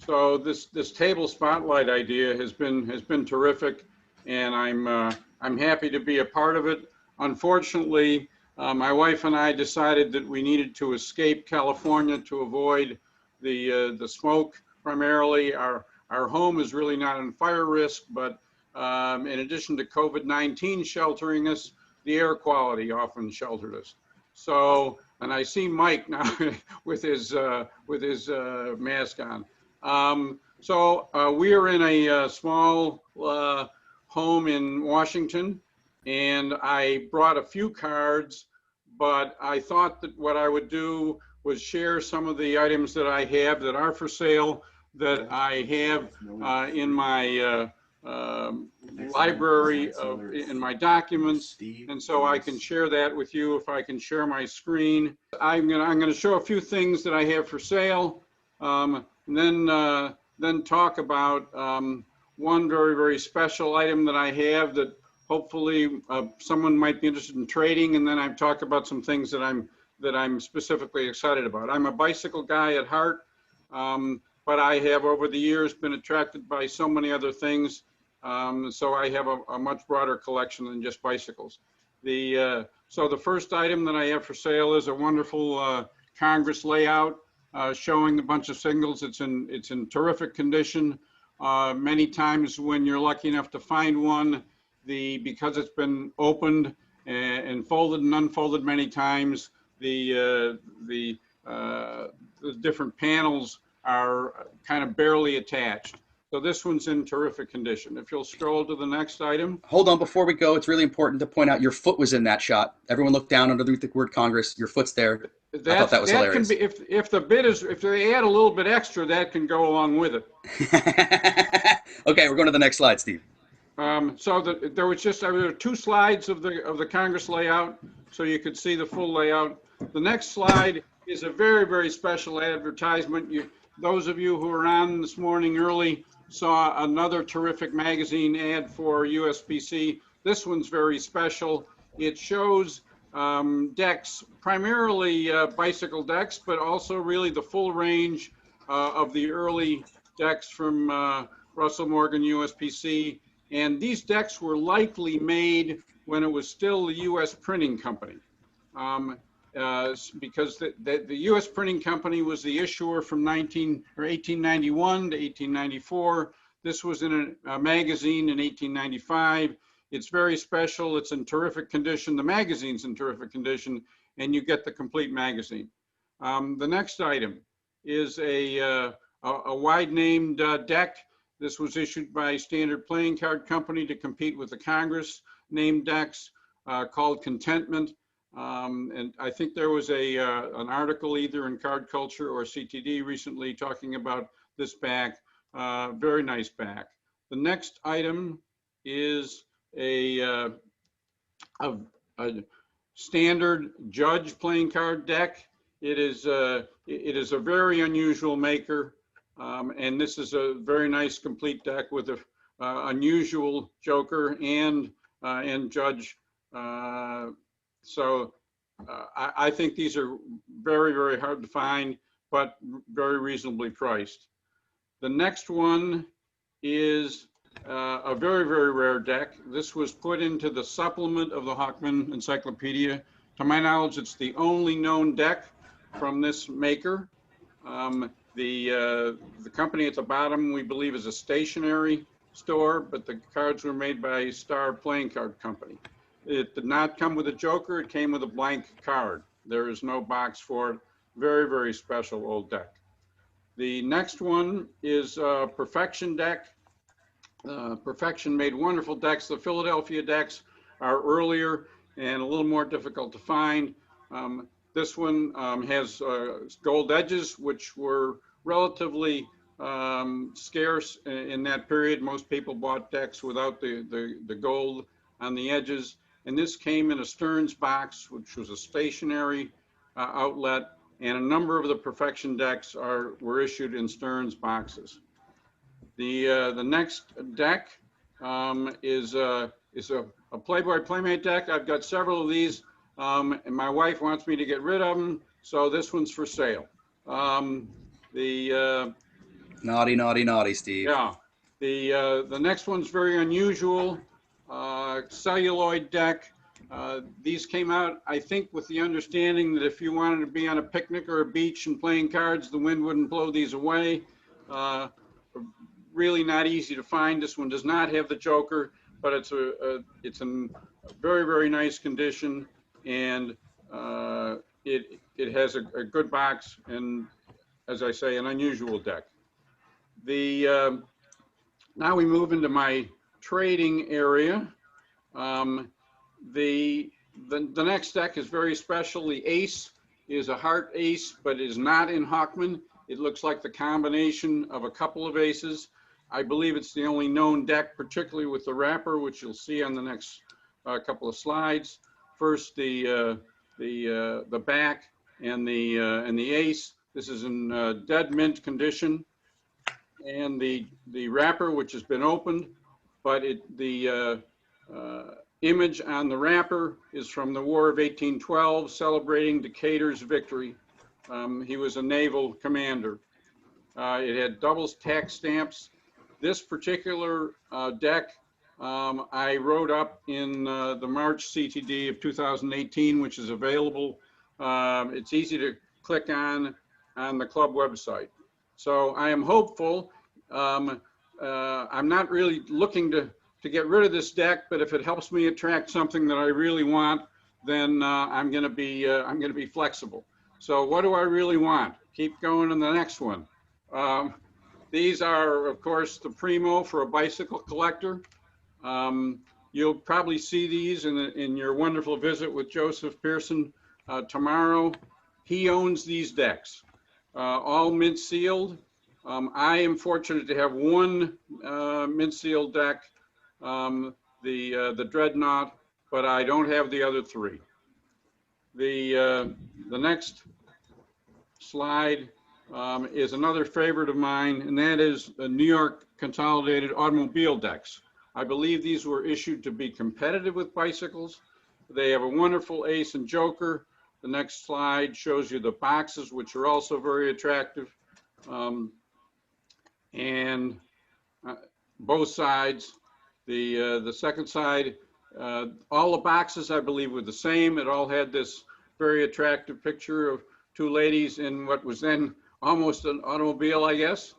So this table spotlight idea has been terrific, and I'm happy to be a part of it. Unfortunately, my wife and I decided that we needed to escape California to avoid the smoke. Primarily, our home is really not in fire risk, but in addition to COVID-19 sheltering us, the air quality often sheltered us. So, and I see Mike now with his mask on. So we are in a small home in Washington, and I brought a few cards, but I thought that what I would do was share some of the items that I have that are for sale, that I have in my library in my documents, and so I can share that with you if I can share my screen. I'm gonna show a few things that I have for sale, and then talk about one very special item that I have that hopefully someone might be interested in trading, and then I've talked about some things that I'm specifically excited about. I'm a bicycle guy at heart, but I have over the years been attracted by so many other things. So I have a much broader collection than just bicycles. So the first item that I have for sale is a wonderful Congress layout showing a bunch of singles. It's in terrific condition. Many times when you're lucky enough to find one, because it's been opened and folded and unfolded many times, the different panels are kind of barely attached. So this one's in terrific condition. If you'll scroll to the next item. Hold on, before we go, it's really important to point out your foot was in that shot. Everyone look down underneath the word Congress. Your foot's there. I thought that was hilarious. Can be, if they add a little bit extra, that can go along with it. Okay, we're going to the next slide, Steve. So there were two slides of the Congress layout, so you could see the full layout. The next slide is a very special advertisement. Those of you who were on this morning early saw another terrific magazine ad for USPC. This one's very special. It shows decks, primarily bicycle decks, but also really the full range of the early decks from Russell Morgan USPC. And these decks were likely made when it was still the U.S. Printing Company. Because the U.S. Printing Company was the issuer from 1891 to 1894. This was in a magazine in 1895. It's very special. It's in terrific condition. The magazine's in terrific condition, and you get the complete magazine. The next item is a wide-named deck. This was issued by Standard Playing Card Company to compete with the Congress named decks called Contentment. And I think there was an article either in Card Culture or CTD recently talking about this back. Very nice back. The next item is a standard Judge playing card deck. It is a very unusual maker, and this is a very nice complete deck with a unusual Joker and Judge. So I think these are very hard to find, but very reasonably priced. The next one is a very, very rare deck. This was put into the supplement of the Hockman Encyclopedia. To my knowledge, it's the only known deck from this maker. The company at the bottom, we believe, is a stationery store, but the cards were made by Star Playing Card Company. It did not come with a joker. It came with a blank card. There is no box for it. Very, very special old deck. The next one is Perfection deck. Perfection made wonderful decks. The Philadelphia decks are earlier and a little more difficult to find. This one has gold edges, which were relatively scarce in that period. Most people bought decks without the gold on the edges. And this came in a Stearns box, which was a stationary outlet. And a number of the Perfection decks were issued in Stearns boxes. The next deck is a Playboy Playmate deck. I've got several of these, and my wife wants me to get rid of them, so this one's for sale. Naughty, naughty, naughty, Steve. Yeah. The next one's very unusual. Celluloid deck. These came out, I think, with the understanding that if you wanted to be on a picnic or a beach and playing cards, the wind wouldn't blow these away. Really not easy to find. This one does not have the joker, but it's in very, very nice condition, and it has a good box, and as I say, an unusual deck. Now we move into my trading area. The next deck is very special. The ace is a heart ace, but is not in Hockman. It looks like the combination of a couple of aces. I believe it's the only known deck, particularly with the wrapper, which you'll see on the next couple of slides. First, the back and the ace. This is in dead mint condition, and the wrapper, which has been opened, but the image on the wrapper is from the War of 1812, celebrating Decatur's victory. He was a naval commander. It had double tack stamps. This particular deck I wrote up in the March CTD of 2018, which is available. It's easy to click on the club website. So I am hopeful. I'm not really looking to get rid of this deck, but if it helps me attract something that I really want, then I'm going to be flexible. So what do I really want? Keep going on the next one. These are, of course, the primo for a bicycle collector. You'll probably see these in your wonderful visit with Joseph Pearson tomorrow. He owns these decks, all mint sealed. I am fortunate to have one mint sealed deck, the Dreadnought, but I don't have the other three. The next slide is another favorite of mine, and that is the New York Consolidated Automobile decks. I believe these were issued to be competitive with bicycles. They have a wonderful ace and joker. The next slide shows you the boxes, which are also very attractive. And both sides, the second side, all the boxes, I believe, were the same. It all had this very attractive picture of two ladies in what was then almost an automobile, I guess.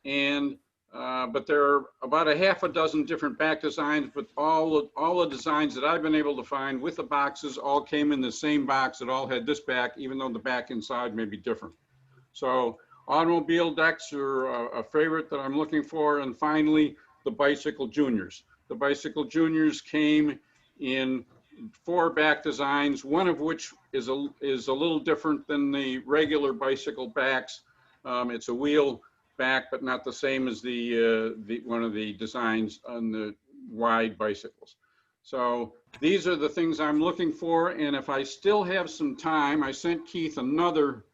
And but there are about a half a dozen different back designs, but all the designs that I've been able to find with the boxes all came in the same box. It all had this back, even though the back inside may be different. So automobile decks are a favorite that I'm looking for. And finally, the Bicycle Juniors. The Bicycle Juniors came in 4 back designs, one of which is a little different than the regular bicycle backs. It's a wheel back, but not the same as the one of the designs on the wide bicycles. So these are the things I'm looking for. And if I still have some time, I sent Keith another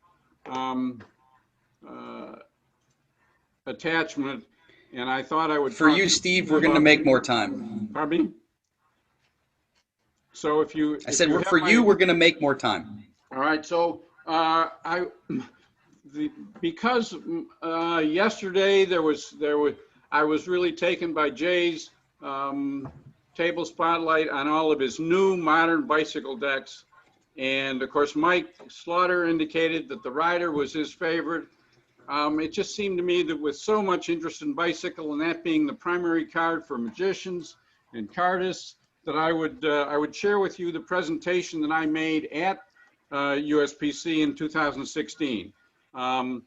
attachment, and I thought I would. For you, Steve, we're going to make more time. Pardon me? So if you, I said, for you, we're going to make more time. All right. So because yesterday I was really taken by Jay's table spotlight on all of his new modern bicycle decks. And of course, Mike Slaughter indicated that the Rider was his favorite. It just seemed to me that with so much interest in bicycle, and that being the primary card for magicians and cardists, that I would share with you the presentation that I made at USPC in 2016. And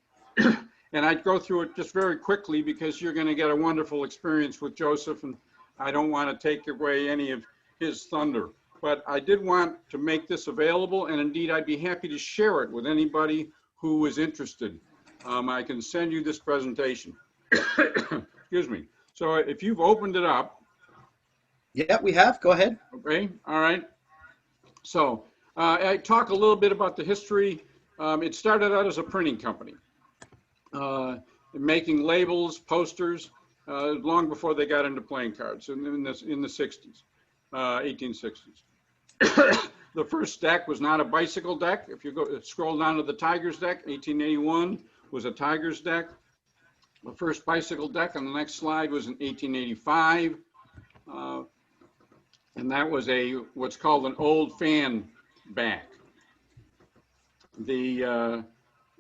I'd go through it just very quickly because you're going to get a wonderful experience with Joseph, and I don't want to take away any of his thunder. But I did want to make this available, and indeed I'd be happy to share it with anybody who is interested. I can send you this presentation. Excuse me. So if you've opened it up. Yeah, we have. Go ahead. Okay. All right. So I talk a little bit about the history. It started out as a printing company, making labels, posters, long before they got into playing cards in the 60s, 1860s. The first deck was not a bicycle deck. If you scroll down to the Tigers deck, 1881 was a Tigers deck. The first bicycle deck on the next slide was in 1885. And that was what's called an old fan back. The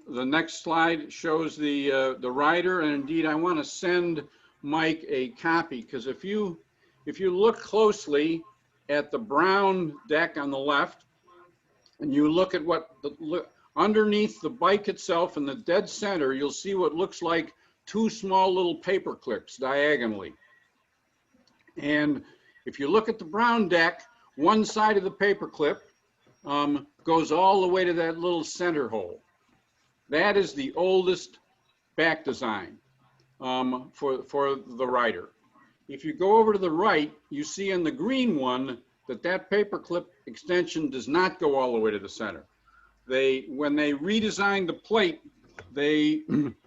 next slide shows the Rider, and indeed I want to send Mike a copy, because if you look closely at the brown deck on the left, and you look at what underneath the bike itself in the dead center, you'll see what looks like two small little paper clips diagonally. And if you look at the brown deck, one side of the paper clip goes all the way to that little center hole. That is the oldest back design for the Rider. If you go over to the right, you see in the green one that paperclip extension does not go all the way to the center. When they redesigned the plate, they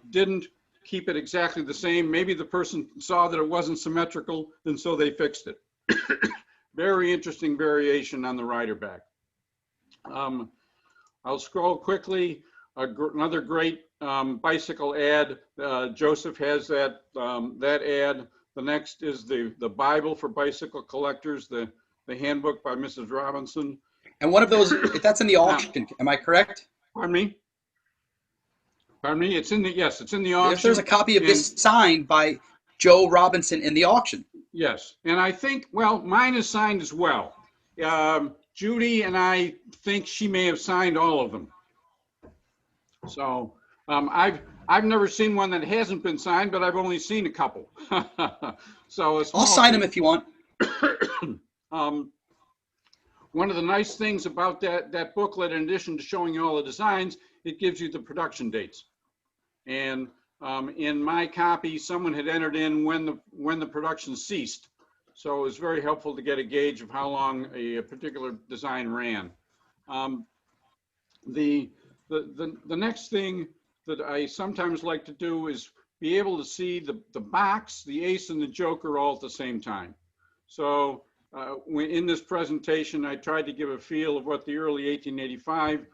didn't keep it exactly the same. Maybe the person saw that it wasn't symmetrical, and so they fixed it. Very interesting variation on the Rider back. I'll scroll quickly. Another great bicycle ad. Joseph has that ad. The next is the Bible for bicycle collectors, the handbook by Mrs. Robinson. And one of those, that's in the auction. Am I correct? Pardon me? Pardon me? It's in the auction. Yes, there's a copy of this signed by Joe Robinson in the auction. Yes, and I think, well, mine is signed as well. Judy and I think she may have signed all of them. So I've never seen one that hasn't been signed, but I've only seen a couple. So I'll sign them if you want. One of the nice things about that booklet, in addition to showing you all the designs, it gives you the production dates. And in my copy, someone had entered in when the production ceased. So it was very helpful to get a gauge of how long a particular design ran. The next thing that I sometimes like to do is be able to see the box, the ace, and the joker all at the same time. So in this presentation, I tried to give a feel of what the early 1885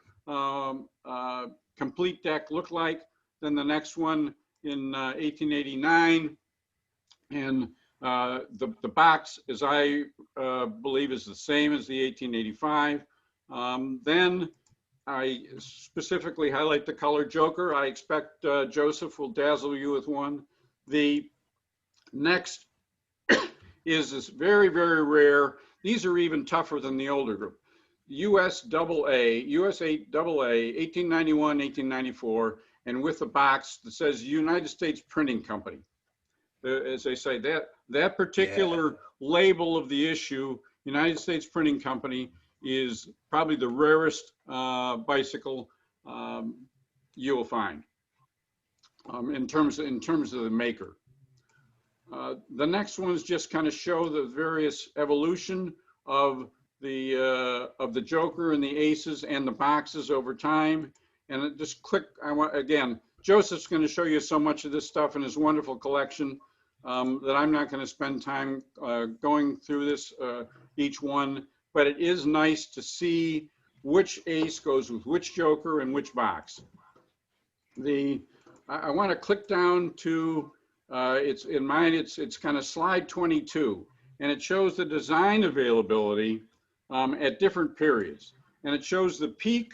complete deck looked like. Then the next one in 1889, and the box, as I believe, is the same as the 1885. Then I specifically highlight the color joker. I expect Joseph will dazzle you with one. The next is very, very rare. These are even tougher than the older group. US AA, 1891, 1894, and with a box that says United States Printing Company. As I say, that particular label of the issue, United States Printing Company, is probably the rarest bicycle you will find in terms of the maker. The next ones just kind of show the various evolution of the joker and the aces and the boxes over time. And just click. Again, Joseph's going to show you so much of this stuff in his wonderful collection that I'm not going to spend time going through this each one. But it is nice to see which ace goes with which joker and which box. I want to click down to, it's in mine, it's kind of slide 22, and it shows the design availability at different periods. And it shows the peak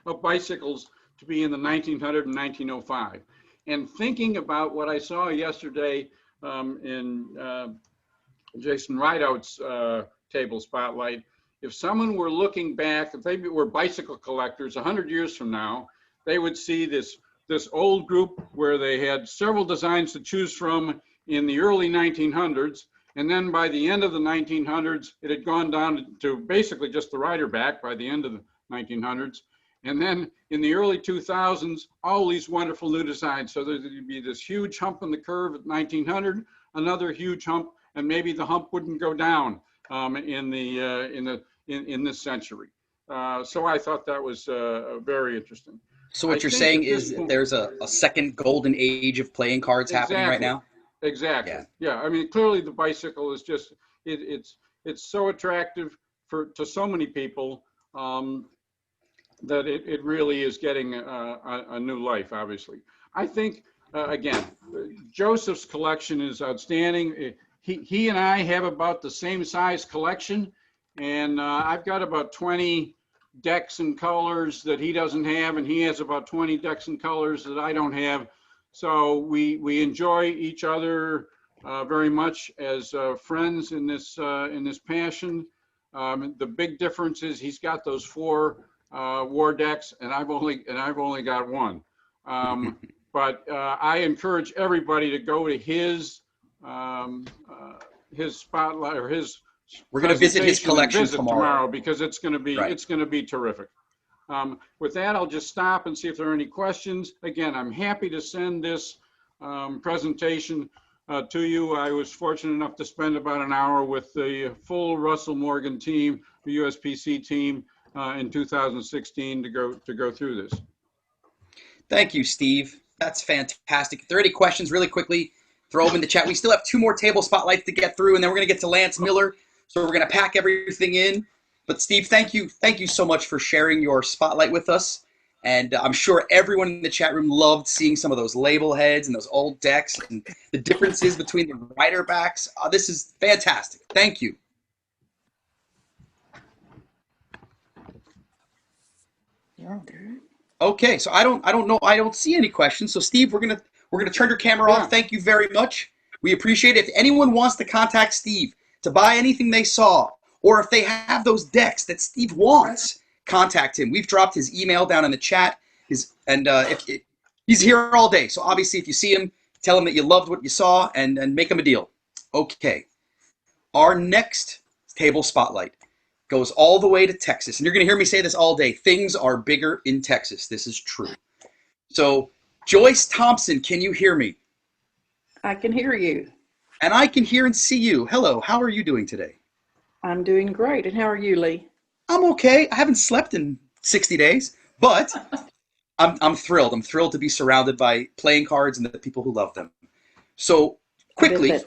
of bicycles to be in the 1900 and 1905. And thinking about what I saw yesterday in Jason Rideout's table spotlight, if someone were looking back, if they were bicycle collectors 100 years from now, they would see this old group where they had several designs to choose from in the early 1900s. And then by the end of the 1900s, it had gone down to basically just the rider back by the end of the 1900s. And then in the early 2000s, all these wonderful new designs. So there'd be this huge hump in the curve at 1900, another huge hump, and maybe the hump wouldn't go down in this century. So I thought that was very interesting. So what you're saying is that there's a second golden age of playing cards happening right now? Exactly. Yeah. I mean, clearly the bicycle is just, it's so attractive to so many people that it really is getting a new life, obviously. I think, again, Joseph's collection is outstanding. He and I have about the same size collection, and I've got about 20 decks and colors that he doesn't have, and he has about 20 decks and colors that I don't have. So we enjoy each other very much as friends in this passion. The big difference is he's got those 4 war decks, and I've only got one. But I encourage everybody to go to his spotlight or his. We're going to visit his collection tomorrow because it's going to be terrific. With that, I'll just stop and see if there are any questions. Again, I'm happy to send this presentation to you. I was fortunate enough to spend about an hour with the full Russell Morgan team, the USPC team, in 2016 to go through this. Thank you, Steve. That's fantastic. If there are any questions, really quickly, throw them in the chat. We still have 2 more table spotlights to get through, and then we're going to get to Lance Miller. So we're going to pack everything in. But Steve, thank you so much for sharing your spotlight with us. And I'm sure everyone in the chat room loved seeing some of those label heads and those old decks and the differences between the rider backs. This is fantastic. Thank you. Okay, so I don't know. I don't see any questions. So Steve, we're gonna turn your camera off. Thank you very much. We appreciate it. If anyone wants to contact Steve to buy anything they saw, or if they have those decks that Steve wants, contact him. We've dropped his email down in the chat. He's here all day. So obviously, if you see him, tell him that you loved what you saw and make him a deal. Okay. Our next table spotlight goes all the way to Texas. And you're going to hear me say this all day. Things are bigger in Texas. This is true. So Joyce Thompson, can you hear me? I can hear you. And I can hear and see you. Hello. How are you doing today? I'm doing great. And how are you, Lee? I'm okay. I haven't slept in 60 days, but I'm thrilled. I'm thrilled to be surrounded by playing cards and the people who love them. So quickly,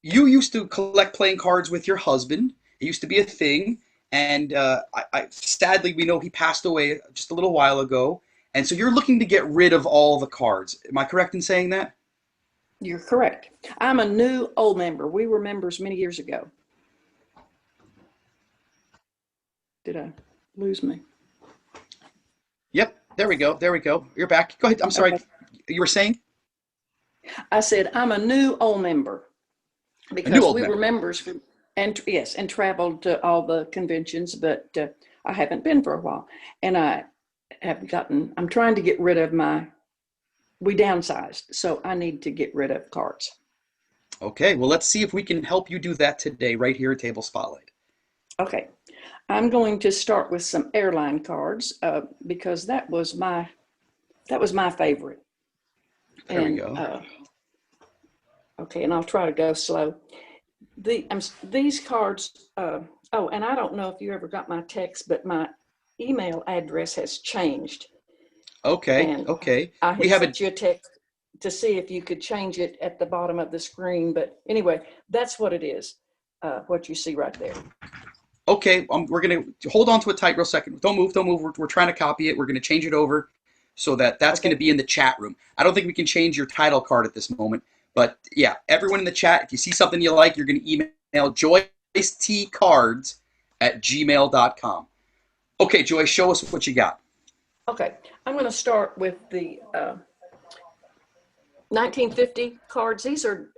you used to collect playing cards with your husband. It used to be a thing. And sadly, we know he passed away just a little while ago. And so you're looking to get rid of all the cards. Am I correct in saying that? You're correct. I'm a new old member. We were members many years ago. Did I lose me? Yep. There we go. There we go. You're back. Go ahead. I'm sorry. Okay. You were saying? I said I'm a new old member because we were members and traveled to all the conventions, but I haven't been for a while. And I'm trying to get rid of we downsized, so I need to get rid of cards. Okay. Well, let's see if we can help you do that today right here at Table Spotlight. Okay. I'm going to start with some airline cards because that was my favorite. There we go. Okay, and I'll try to go slow. These cards. And I don't know if you ever got my text, but my email address has changed. Okay. And okay. I had sent you a text to see if you could change it at the bottom of the screen. But anyway, that's what it is. What you see right there. Okay, we're going to hold on to it tight real second. Don't move. We're trying to copy it. We're going to change it over. so that's going to be in the chat room. I don't think we can change your title card at this moment, but yeah, everyone in the chat, if you see something you like, you're going to email joycetcards@gmail.com. Okay, Joyce, show us what you got. Okay, I'm going to start with the 1950 cards. These are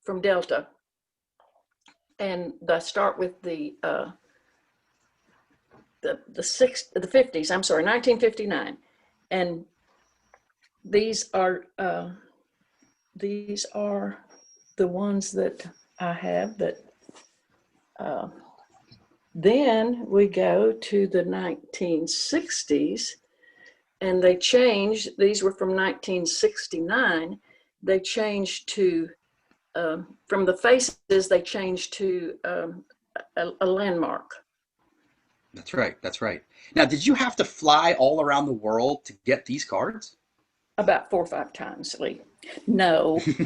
from Delta, and I start with the 50s. I'm sorry, 1959, and these are the ones that I have. That then we go to the 1960s, and they changed. These were from 1969. They changed to from the faces. They changed to a landmark. That's right. That's right. Now, did you have to fly all around the world to get these cards? About 4 or 5 times, Lee. No. Did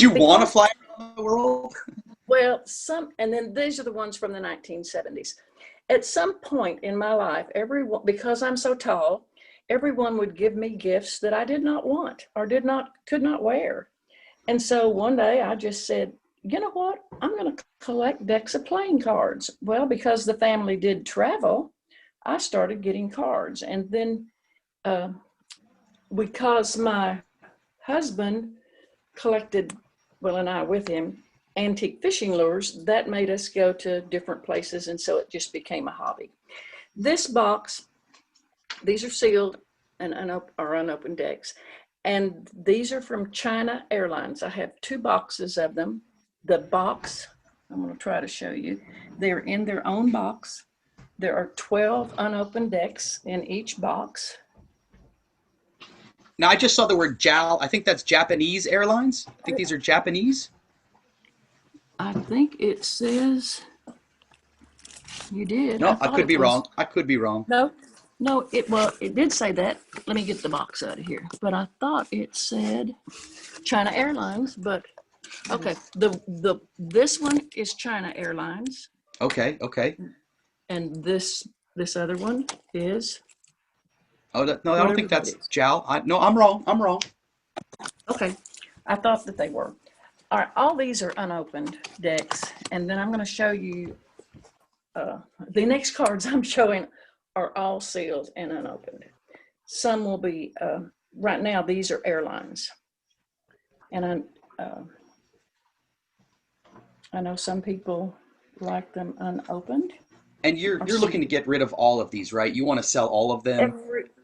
you want to fly around the world? Well, and then these are the ones from the 1970s. At some point in my life, everyone, because I'm so tall, everyone would give me gifts that I did not want or could not wear. And so one day I just said, you know what? I'm going to collect decks of playing cards. Well, because the family did travel, I started getting cards. And then because my husband collected, well, and I with him, antique fishing lures, that made us go to different places. And so it just became a hobby. This box, these are sealed and unopened decks. And these are from China Airlines. I have 2 boxes of them. The box, I'm going to try to show you. They're in their own box. There are 12 unopened decks in each box. Now, I just saw the word JAL. I think that's Japanese Airlines. I think these are Japanese. I think it says, you did. No, I could be wrong. I could be wrong. No, it did say that. Let me get the box out of here. But I thought it said China Airlines, but okay. This one is China Airlines. Okay. And this other one is. Oh, no, I don't think that's JAL. No, I'm wrong. Okay, I thought that they were. All right, all these are unopened decks, and then I'm going to show you. The next cards I'm showing are all sealed and unopened. Some will be. Right now, these are airlines, and I know some people like them unopened. And you're looking to get rid of all of these, right? You want to sell all of them?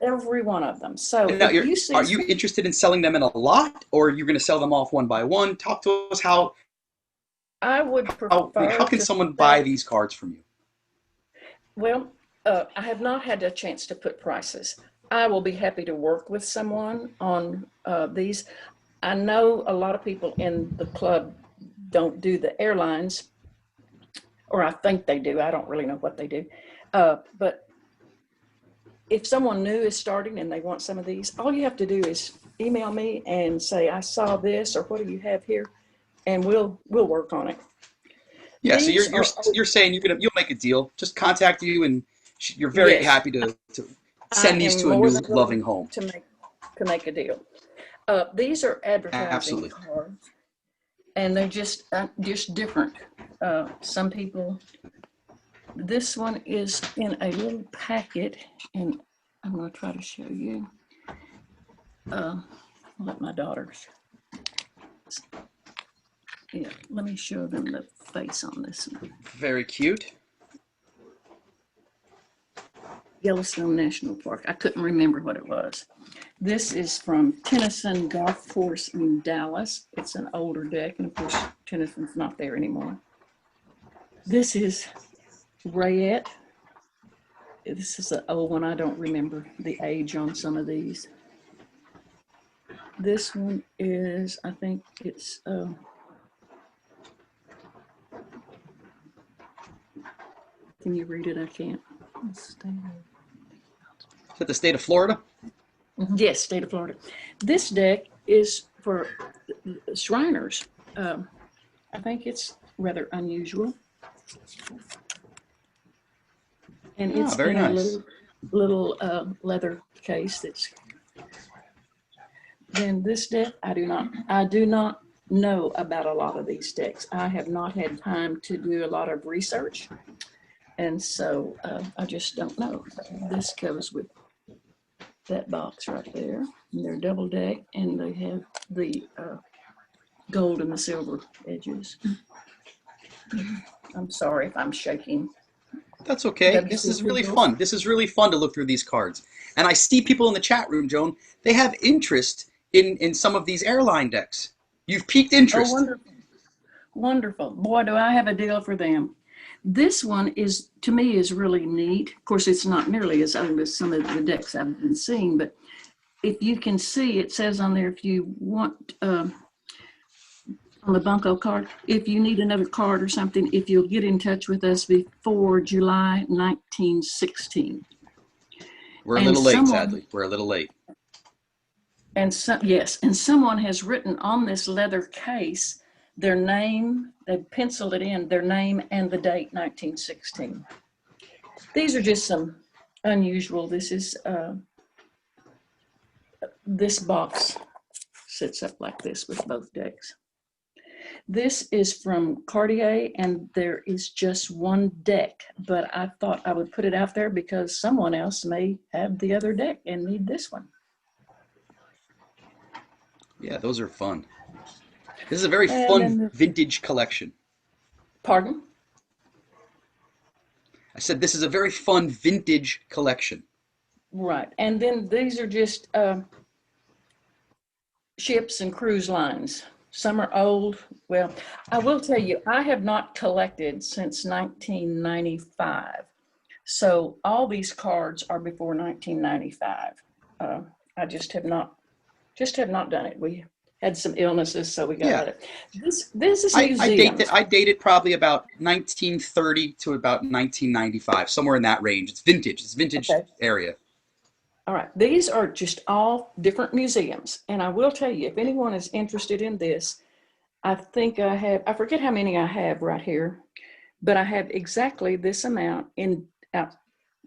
Every one of them. So now are you interested in selling them in a lot, or are you going to sell them off one by one? Talk to us how. I would prefer. How can someone buy these cards from you? Well, I have not had a chance to put prices. I will be happy to work with someone on these. I know a lot of people in the club don't do the airlines, or I think they do. I don't really know what they do. But if someone new is starting and they want some of these, all you have to do is email me and say, I saw this, or what do you have here? And we'll work on it. Yeah, these so you're saying you'll make a deal. Just contact you, and you're very happy to send these to a new loving home. To make a deal. These are advertising cards, and they're just different. Some people. This one is in a little packet, and I'm going to try to show you. I'll let my daughters. Yeah, let me show them the face on this one. Very cute. Yellowstone National Park. I couldn't remember what it was. This is from Tennyson Golf Course in Dallas. It's an older deck, and of course, Tennyson's not there anymore. This is Rayette. This is an old one. I don't remember the age on some of these. This one is, I think it's, can you read it? I can't. Is that the state of Florida? Yes, state of Florida. This deck is for Shriners. I think it's rather unusual. And it's very nice. little leather case. Then this deck, I do not know about a lot of these decks. I have not had time to do a lot of research, and so I just don't know. This goes with that box right there. And they're double deck, and they have the gold and the silver edges. I'm sorry if I'm shaking. That's okay. This is really fun. This is really fun to look through these cards. And I see people in the chat room, Joan, they have interest in some of these airline decks. You've piqued interest. Oh, wonderful. Wonderful. Boy, do I have a deal for them. This one is, to me, is really neat. Of course, it's not nearly as old as some of the decks I've been seeing, but if you can see, it says on there, if you want, on the bunco card, if you need another card or something, if you'll get in touch with us before July 1916. We're a little late, sadly. We're a little late. And yes, and someone has written on this leather case their name, they've penciled it in, their name and the date, 1916. These are just some unusual. This is, this box sits up like this with both decks. This is from Cartier, and there is just one deck, but I thought I would put it out there because someone else may have the other deck and need this one. Yeah, those are fun. This is a very fun vintage collection. Pardon? I said this is a very fun vintage collection. Right, and then these are just ships and cruise lines. Some are old. Well, I will tell you, I have not collected since 1995. So all these cards are before 1995. I just have not done it. We had some illnesses, so we got out of it. This is museums. I date it probably about 1930 to about 1995, somewhere in that range. It's vintage. It's vintage area. All right, these are just all different museums. And I will tell you, if anyone is interested in this, I think I forget how many I have right here, but I have exactly this amount in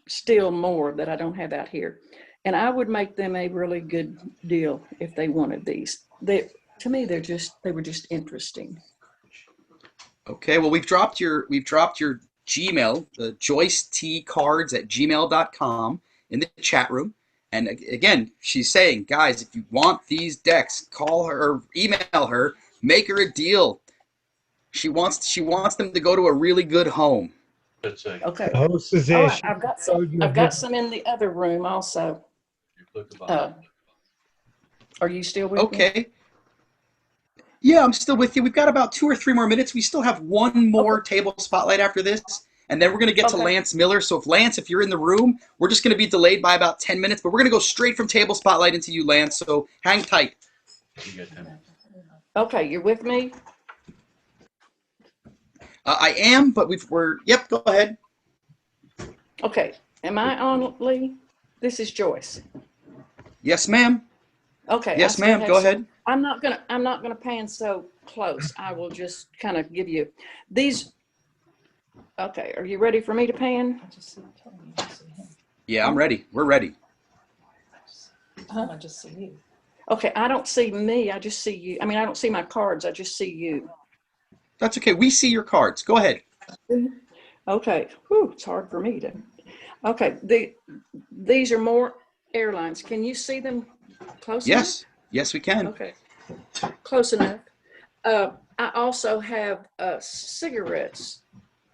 still more that I don't have out here. And I would make them a really good deal if they wanted these. To me, they were just interesting. Okay, well, we've dropped your Gmail, the joycetcards@gmail.com in the chat room. And again, she's saying, guys, if you want these decks, call her or email her, make her a deal. She wants them to go to a really good home. Okay. The host is there. Right, I've got some in the other room also. Are you still with me? Okay. Yeah, I'm still with you. We've got about 2 or 3 more minutes. We still have one more table spotlight after this. And then we're going to get to Lance Miller. So Lance, if you're in the room, we're just going to be delayed by about 10 minutes. But we're going to go straight from table spotlight into you, Lance. So hang tight. Okay, you're with me? I am, but yep, go ahead. Okay, am I on, Lee? This is Joyce. Yes, ma'am. Okay. Yes, ma'am. Go ahead. I'm not gonna pan so close. I will just kind of give you these. Okay, are you ready for me to pan? Yeah, I'm ready. We're ready. I just see you. Okay, I don't see me. I just see you. I mean, I don't see my cards. I just see you. That's okay. We see your cards. Go ahead. Okay. Whew, it's hard for me to. Okay, these are more airlines. Can you see them close enough? Yes, we can. Okay, close enough. I also have cigarettes,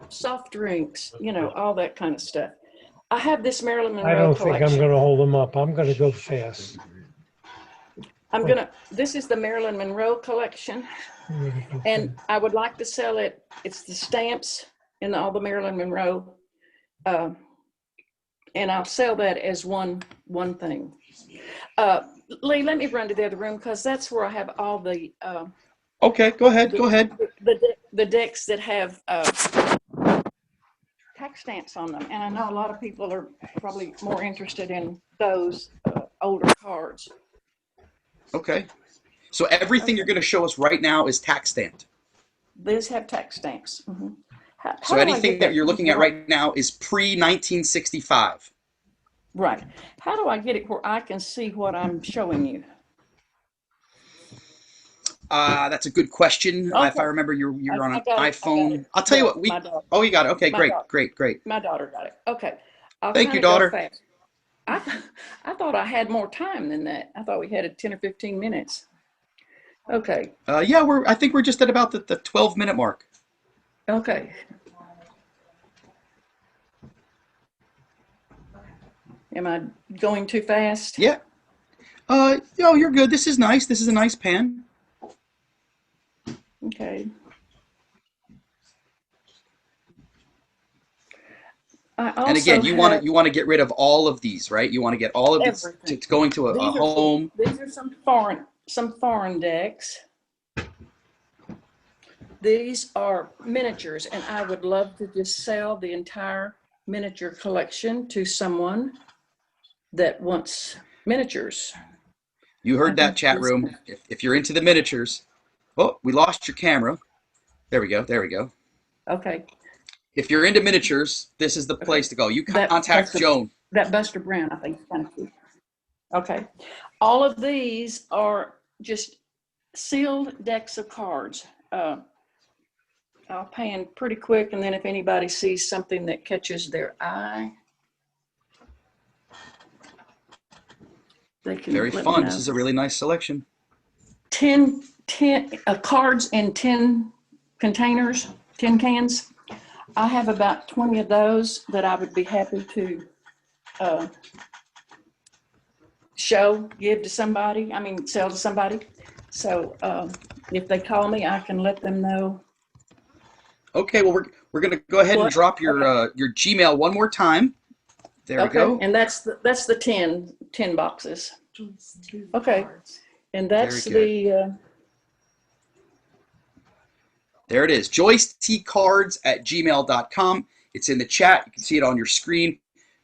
soft drinks, all that kind of stuff. I have this Marilyn Monroe I don't collection. think I'm going to hold them up. I'm going to go fast. This is the Marilyn Monroe collection, and I would like to sell it. It's the stamps and all the Marilyn Monroe, and I'll sell that as one thing. Lee, let me run to the other room because that's where I have all the. Okay, go ahead. The decks that have tax stamps on them, and I know a lot of people are probably more interested in those older cards. Okay, so everything you're going to show us right now is tax stamped. These have tax stamps. Mm-hmm. So anything that you're looking at right now is pre-1965. Right. How do I get it where I can see what I'm showing you? That's a good question. Okay. If I remember, you're on an iPhone. I'll tell you what. Oh, you got it. Okay, great. My daughter got it. Okay. Thank you, daughter. Go fast. I thought I had more time than that. I thought we had 10 or 15 minutes. Okay. Yeah, I think we're just at about the 12-minute mark. Okay. Am I going too fast? Yeah. No, you're good. This is nice. This is a nice pan. Okay. And again, you want to get rid of all of these, right? You want to get all of this. It's going to a home. These are some foreign decks. These are miniatures, and I would love to just sell the entire miniature collection to someone that wants miniatures. You heard that, chat room. If you're into the miniatures. Oh, we lost your camera. There we go. Okay. If you're into miniatures, this is the place to go. You contact Joan. That Buster Brown, I think, is kind of cute. Okay. All of these are just sealed decks of cards. I'll pan pretty quick, and then if anybody sees something that catches their eye, they can. Very fun. This is a really nice selection. 10 cards in 10 containers, 10 cans. I have about 20 of those that I would be happy to give to somebody. I mean, sell to somebody. So if they call me, I can let them know. Okay, well, we're going to go ahead and drop your Gmail one more time. There we go. And that's the 10 boxes. Okay, and that's the. There it is, joycetcards@gmail.com. It's in the chat. You can see it on your screen.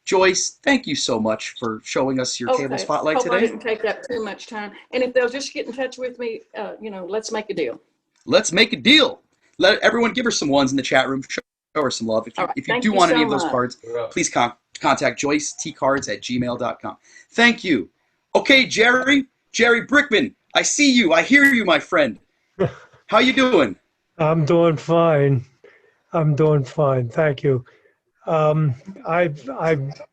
Joyce, thank you so much for showing us your table spotlight today. I didn't take up too much time. And if they'll just get in touch with me, let's make a deal. Let's make a deal. Let everyone give her some ones in the chat room. Show her some love. If you do want any of those cards, please contact joycetcards@gmail.com. Thank you. Okay, Jerry Brickman, I see you. I hear you, my friend. How you doing? I'm doing fine. Thank you. I've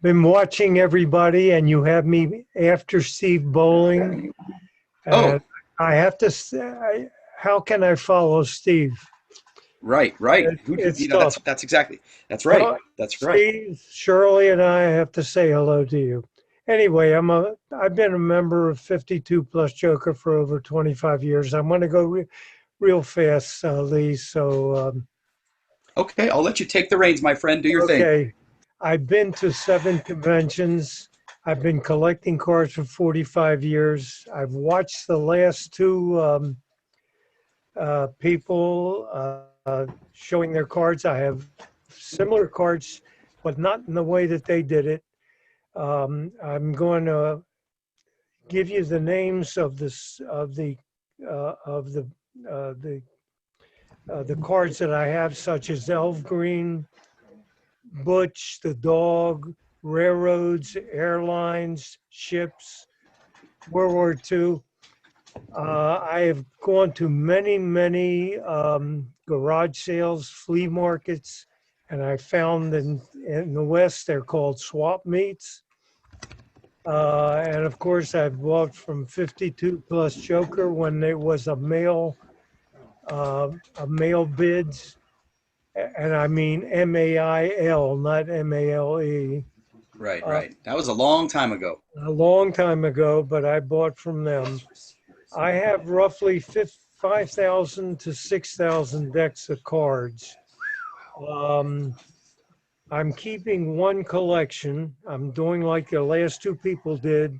been watching everybody, and you have me after Steve Bowling. And I have to say, how can I follow Steve? Right. That's exactly. That's right. Well, that's right. Steve, Shirley, and I have to say hello to you. Anyway, I've been a member of 52 Plus Joker for over 25 years. I'm going to go real fast, Lee. So. Okay, I'll let you take the reins, my friend. Do your thing. Okay, I've been to 7 conventions. I've been collecting cards for 45 years. I've watched the last 2 people showing their cards. I have similar cards, but not in the way that they did it. I'm going to give you the names of the cards that I have, such as Elf Green, Butch, the Dog, Railroads, Airlines, Ships, World War II. I have gone to many garage sales, flea markets, and I found in the West they're called swap meets. And of course, I've bought from 52 Plus Joker when there was a mail bids, and I mean MAIL, not MALE. Right. That was a long time ago. A long time ago, but I bought from them. I have roughly 5,000 to 6,000 decks of cards. I'm keeping one collection. I'm doing like the last 2 people did.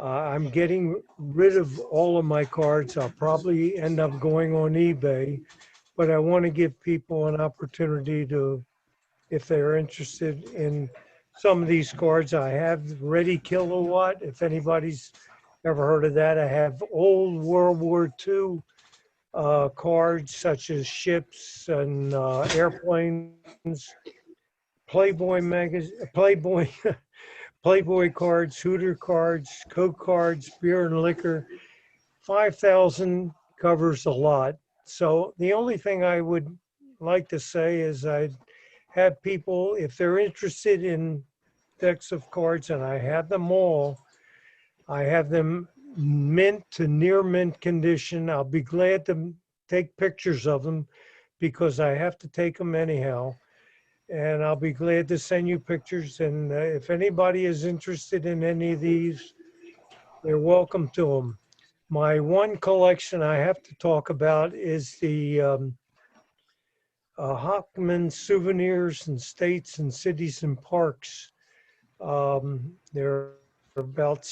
I'm getting rid of all of my cards. I'll probably end up going on eBay, but I want to give people an opportunity to, if they're interested in some of these cards. I have Ready Kilowatt, if anybody's ever heard of that. I have old World War II cards such as ships and airplanes, Playboy magazine, Playboy cards, Hooter cards, Coke cards, beer and liquor. 5,000 covers a lot. So the only thing I would like to say is I'd have people, if they're interested in decks of cards, and I have them all, I have them mint to near mint condition. I'll be glad to take pictures of them because I have to take them anyhow. And I'll be glad to send you pictures. And if anybody is interested in any of these, they're welcome to them. My one collection I have to talk about is the Hockman Souvenirs and States and Cities and Parks. There are about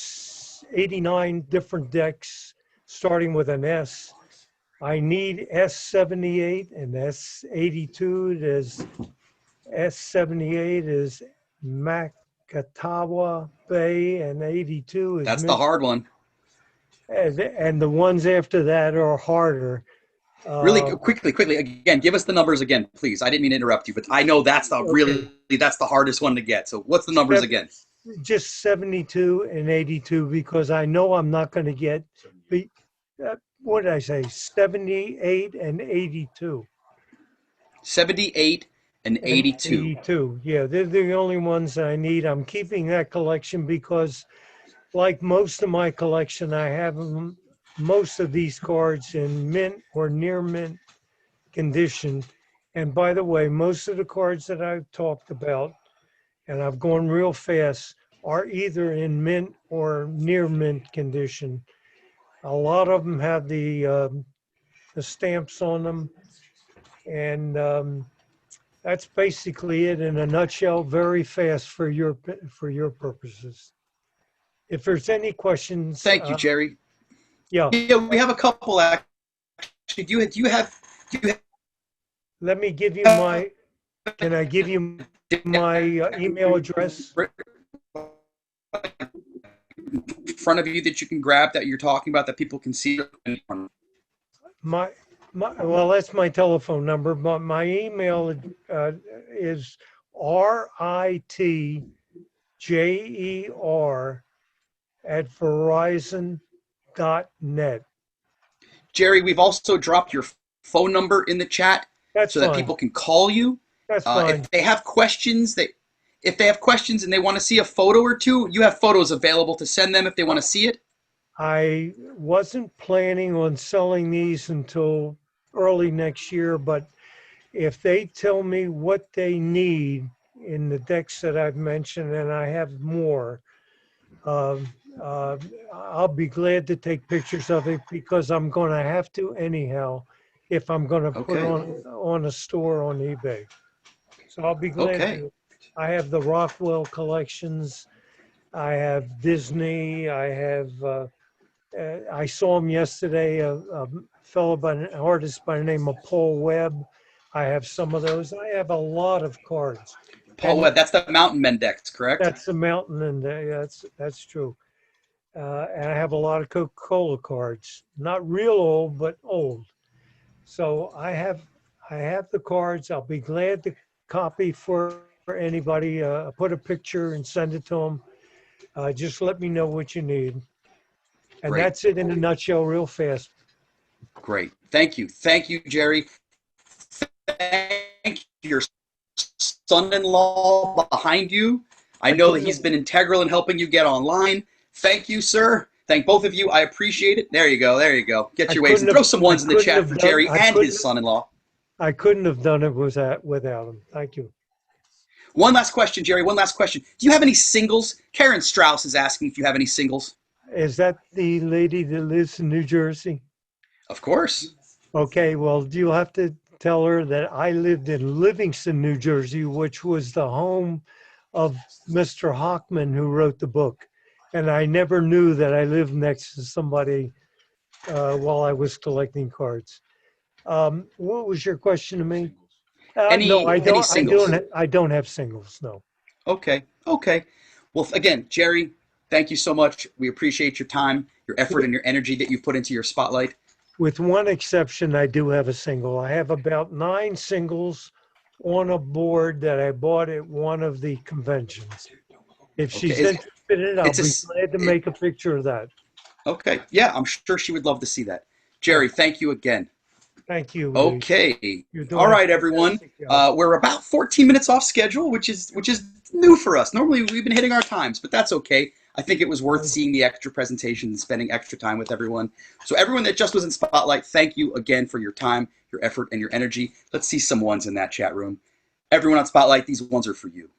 89 different decks, starting with an S. I need S78 and S82. There's S78 is Makatawa Bay, and 82 is... That's the hard one. And the ones after that are harder. Really quickly, again, give us the numbers again, please. I didn't mean to interrupt you, but I know that's the that's the hardest one to get. So what's the numbers again? Just 72 and 82, because I know I'm not going to get, what did I say, 78 and 82. 78 and 82. 82, yeah, they're the only ones that I need. I'm keeping that collection because, like most of my collection, I have most of these cards in mint or near mint condition. And by the way, most of the cards that I've talked about, and I've gone real fast, are either in mint or near mint condition. A lot of them have the stamps on them. And that's basically it in a nutshell, very fast for your purposes. If there's any questions. Thank you, Jerry. Yeah, we have a couple actually. Do you have? Let me give you my. Can I give you my email address? In front of you that you can grab that you're talking about that people can see. Well, that's my telephone number, but my email is ritjer@verizon.net. Jerry, we've also dropped your phone number in the chat That's so fine. that people can call you. That's fine. If they have questions, and they want to see a photo or two, you have photos available to send them if they want to see it. I wasn't planning on selling these until early next year, but if they tell me what they need in the decks that I've mentioned, and I have more, I'll be glad to take pictures of it because I'm going to have to anyhow if I'm going to put on a store on eBay. So I'll be glad to. I have the Rockwell collections. I have Disney. I have. I saw him yesterday. A fellow an artist by the name of Paul Webb. I have some of those. I have a lot of cards. Paul Webb, that's the Mountain Men decks, correct? That's the Mountain, and that's true. And I have a lot of Coca-Cola cards. Not real old, but old. So I have the cards. I'll be glad to copy for anybody. Put a picture and send it to them. Just let me know what you need. And Great. That's it in a nutshell, real fast. Great. Thank you. Thank you, Jerry. Thank your son-in-law behind you. I know that he's been integral in helping you get online. Thank you, sir. Thank both of you. I appreciate it. There you go. There you go. Get your waves. Throw some ones in the chat for Jerry and his son-in-law. I couldn't have done it without him. Thank you. One last question, Jerry. One last question. Do you have any singles? Karen Strauss is asking if you have any singles. Is that the lady that lives in New Jersey? Of course. Okay, well, you'll have to tell her that I lived in Livingston, New Jersey, which was the home of Mr. Hockman, who wrote the book. And I never knew that I lived next to somebody while I was collecting cards. What was your question to me? No, I don't. I don't have singles. No. Okay. Okay. Well, again, Jerry, thank you so much. We appreciate your time, your effort, and your energy that you've put into your spotlight. With one exception, I do have a single. I have about 9 singles on a board that I bought at one of the conventions. If she's interested in it, I'll be glad to make a picture of that. Okay. Yeah, I'm sure she would love to see that. Jerry, thank you again. Thank you. Okay. All right, everyone. We're about 14 minutes off schedule, which is new for us. Normally, we've been hitting our times, but that's okay. I think it was worth seeing the extra presentation and spending extra time with everyone. So everyone that just was in Spotlight, thank you again for your time, your effort, and your energy. Let's see some ones in that chat room. Everyone on Spotlight, these ones are for you.